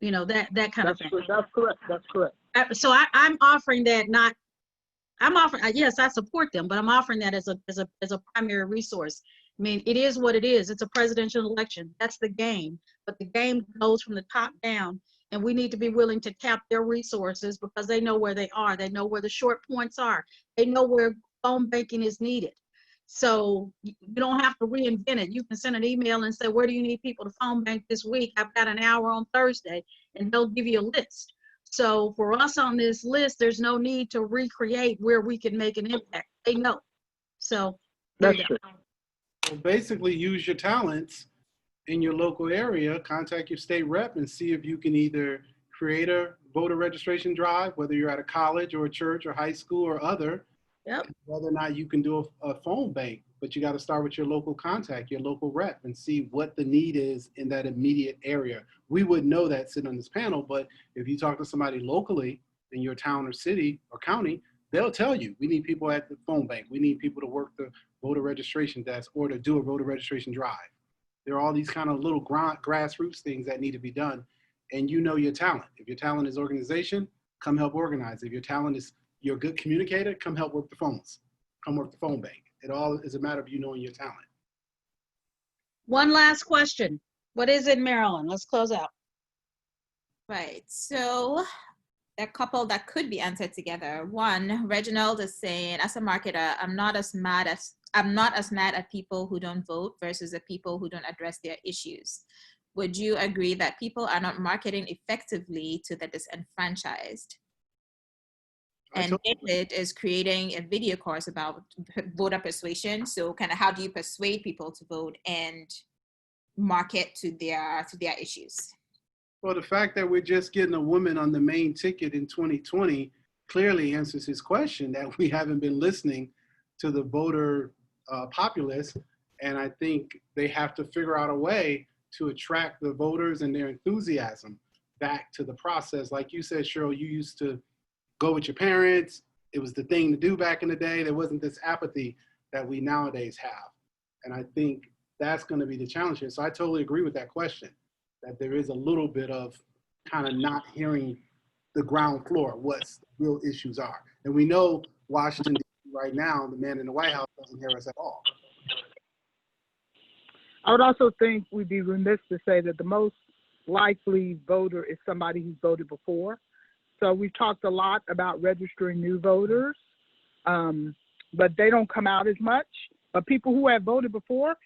you know, that kind of thing. That's correct. That's correct. So I'm offering that, yes, I support them, but I'm offering that as a primary resource. I mean, it is what it is. It's a presidential election. That's the game. But the game goes from the top down, and we need to be willing to tap their resources because they know where they are. They know where the short points are. They know where phone banking is needed. So you don't have to reinvent it. You can send an email and say, where do you need people to phone bank this week? I've got an hour on Thursday, and they'll give you a list. So for us on this list, there's no need to recreate where we can make an impact. They know. So That's true. So basically use your talents in your local area, contact your state rep and see if you can either create a voter registration drive, whether you're at a college or a church or high school or other, whether or not you can do a phone bank, but you got to start with your local contact, your local rep, and see what the need is in that immediate area. We would know that sitting on this panel, but if you talk to somebody locally in your town or city or county, they'll tell you, we need people at the phone bank. We need people to work the voter registration desk or to do a voter registration drive. There are all these kind of little grassroots things that need to be done, and you know your talent. If your talent is organization, come help organize. If your talent is you're a good communicator, come help work the phones. Come work the phone bank. It all is a matter of you knowing your talent. One last question. What is it, Maryland? Let's close out. Right. So a couple that could be answered together. One, Reginald is saying, as a marketer, I'm not as mad at people who don't vote versus the people who don't address their issues. Would you agree that people are not marketing effectively to the disenfranchised? And David is creating a video course about voter persuasion. So kind of how do you persuade people to vote and market to their issues? Well, the fact that we're just getting a woman on the main ticket in 2020 clearly answers his question that we haven't been listening to the voter populace. And I think they have to figure out a way to attract the voters and their enthusiasm back to the process. Like you said, Cheryl, you used to go with your parents. It was the thing to do back in the day. There wasn't this apathy that we nowadays have. And I think that's going to be the challenge here. So I totally agree with that question, that there is a little bit of kind of not hearing the ground floor, what real issues are. And we know Washington, D.C. right now, the man in the White House doesn't hear us at all. I would also think we'd be remiss to say that the most likely voter is somebody who's voted before. So we've talked a lot about registering new voters, but they don't come out as much. But people who have voted before,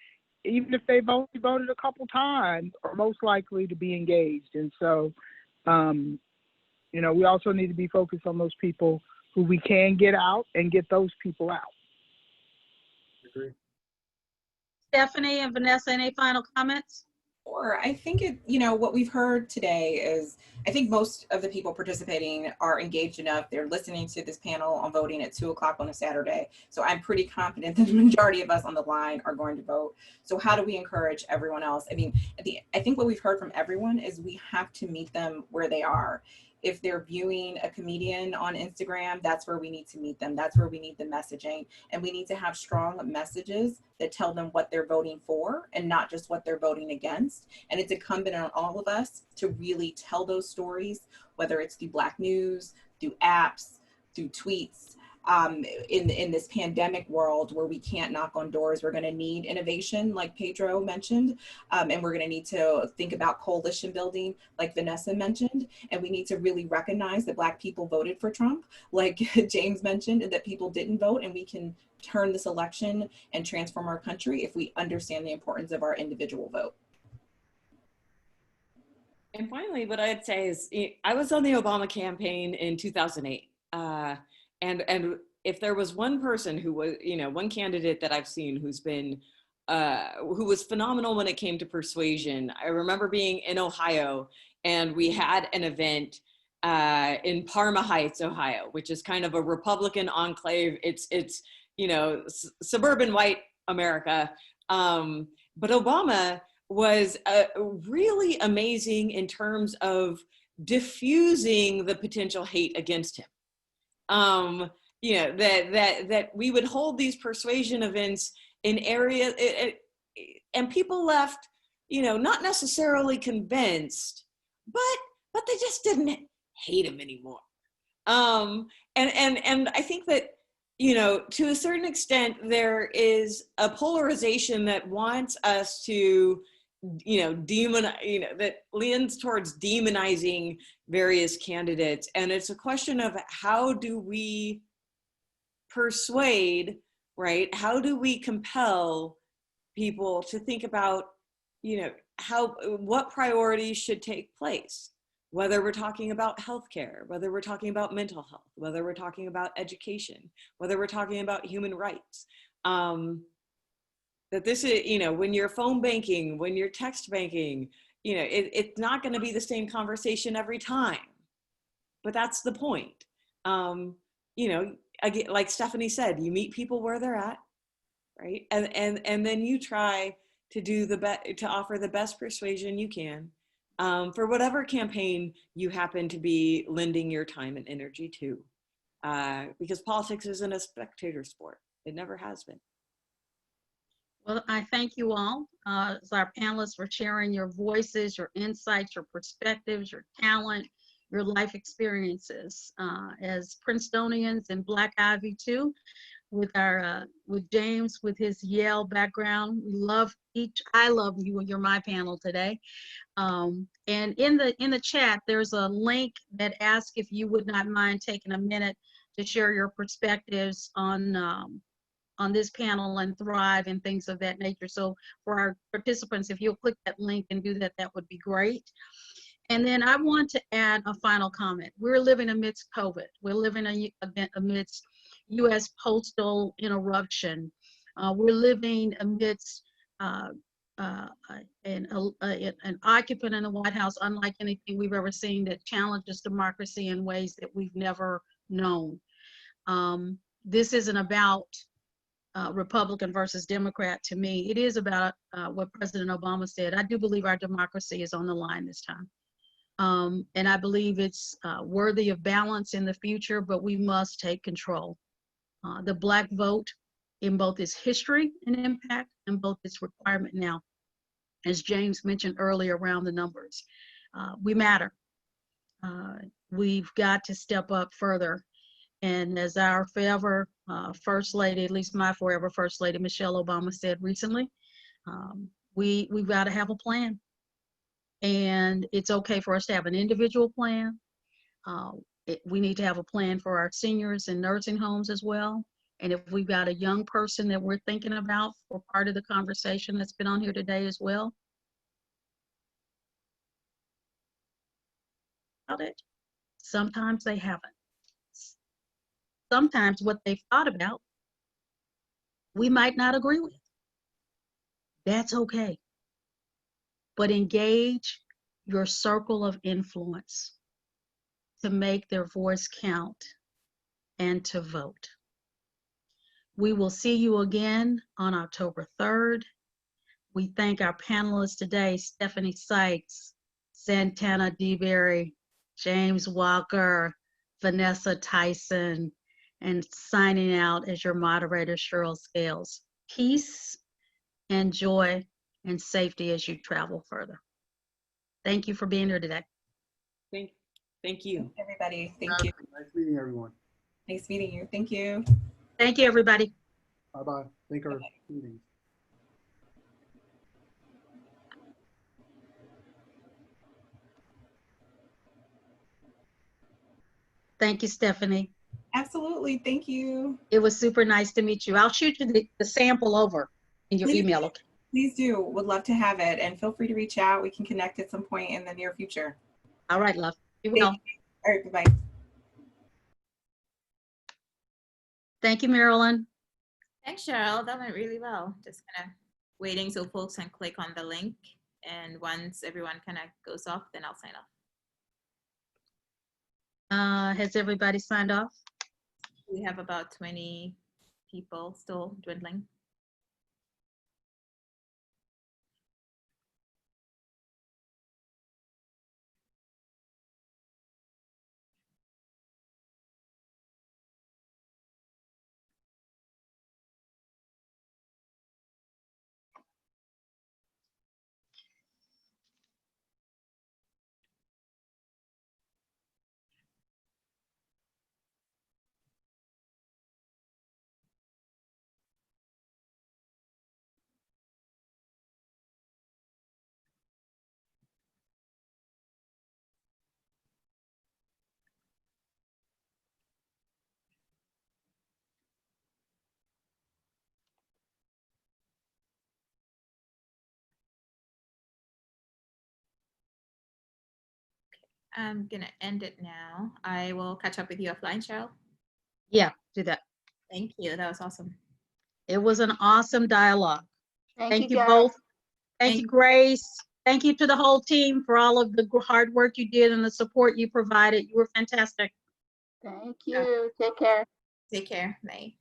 even if they've only voted a couple times, are most likely to be engaged. And so, we also need to be focused on those people who we can get out and get those people out. Agree. Stephanie and Vanessa, any final comments? Or I think what we've heard today is, I think most of the people participating are engaged enough. They're listening to this panel on voting at 2:00 on a Saturday. So I'm pretty confident that the majority of us on the line are going to vote. So how do we encourage everyone else? I mean, I think what we've heard from everyone is we have to meet them where they are. If they're viewing a comedian on Instagram, that's where we need to meet them. That's where we need the messaging. And we need to have strong messages that tell them what they're voting for and not just what they're voting against. And it's incumbent on all of us to really tell those stories, whether it's through Black news, through apps, through tweets. In this pandemic world where we can't knock on doors, we're going to need innovation, like Pedro mentioned, and we're going to need to think about coalition building, like Vanessa mentioned, and we need to really recognize that Black people voted for Trump, like James mentioned, and that people didn't vote, and we can turn this election and transform our country if we understand the importance of our individual vote. And finally, what I'd say is, I was on the Obama campaign in 2008. And if there was one person who was, one candidate that I've seen who's been, who was phenomenal when it came to persuasion. I remember being in Ohio and we had an event in Parma Heights, Ohio, which is kind of a Republican enclave. It's suburban white America. But Obama was really amazing in terms of diffusing the potential hate against him. That we would hold these persuasion events in areas, and people left, not necessarily convinced, but they just didn't hate him anymore. And I think that, to a certain extent, there is a polarization that wants us to, that leans towards demonizing various candidates. And it's a question of how do we persuade, right? How do we compel people to think about, what priorities should take place? Whether we're talking about healthcare, whether we're talking about mental health, whether we're talking about education, whether we're talking about human rights. That this is, when you're phone banking, when you're text banking, it's not going to be the same conversation every time. But that's the point. Again, like Stephanie said, you meet people where they're at, right? And then you try to do to offer the best persuasion you can for whatever campaign you happen to be lending your time and energy to, because politics isn't a spectator sport. It never has been. Well, I thank you all as our panelists for sharing your voices, your insights, your perspectives, your talent, your life experiences. As Princetonians and Black Ivy too, with James with his Yale background. We love I love you. You're my panel today. And in the chat, there's a link that asks if you would not mind taking a minute to share your perspectives on this panel and Thrive and things of that nature. So for our participants, if you'll click that link and do that, that would be great. And then I want to add a final comment. We're living amidst COVID. We're living amidst U.S. postal interruption. We're living amidst an occupant in the White House unlike anything we've ever seen, that challenges democracy in ways that we've never known. This isn't about Republican versus Democrat. To me, it is about what President Obama said. I do believe our democracy is on the line this time. And I believe it's worthy of balance in the future, but we must take control. The Black vote, in both its history and impact and both its requirement now, as James mentioned earlier around the numbers, we matter. We've got to step up further. And as our forever First Lady, at least my forever First Lady, Michelle Obama, said recently, we've got to have a plan. And it's okay for us to have an individual plan. We need to have a plan for our seniors in nursing homes as well. And if we've got a young person that we're thinking about for part of the conversation that's been on here today as well, about it, sometimes they haven't. Sometimes what they've thought about, we might not agree with. That's okay. But engage your circle of influence to make their voice count and to vote. We will see you again on October 3rd. We thank our panelists today, Stephanie Sykes, Satana, Deberry, James Walker, Vanessa, Tyson, and signing out as your moderator, Cheryl Scales. Peace and joy and safety as you travel further. Thank you for being here today. Thank you. Thanks, everybody. Thank you. Nice meeting everyone. Nice meeting you. Thank you. Thank you, everybody. Bye-bye. Thank our meetings. Thank you, Stephanie. Absolutely. Thank you. It was super nice to meet you. I'll shoot you the sample over in your email. Okay. Please do. Would love to have it. And feel free to reach out. We can connect at some point in the near future. All right, love. You will. All right. Bye-bye. Thank you, Marilyn. Thanks, Cheryl. That went really well. Just kind of waiting so folks can click on the link. And once everyone kind of goes off, then I'll sign off. Has everybody signed off? We have about 20 people still dwindling. I'm gonna end it now. I will catch up with you offline, Cheryl. Yeah, do that. Thank you. That was awesome. It was an awesome dialogue. Thank you Cheryl. both. Thank you, Grace. Thank you to the whole team for all of the hard work you did and the support you provided. You were fantastic. Thank you. Take care. Take care. Bye.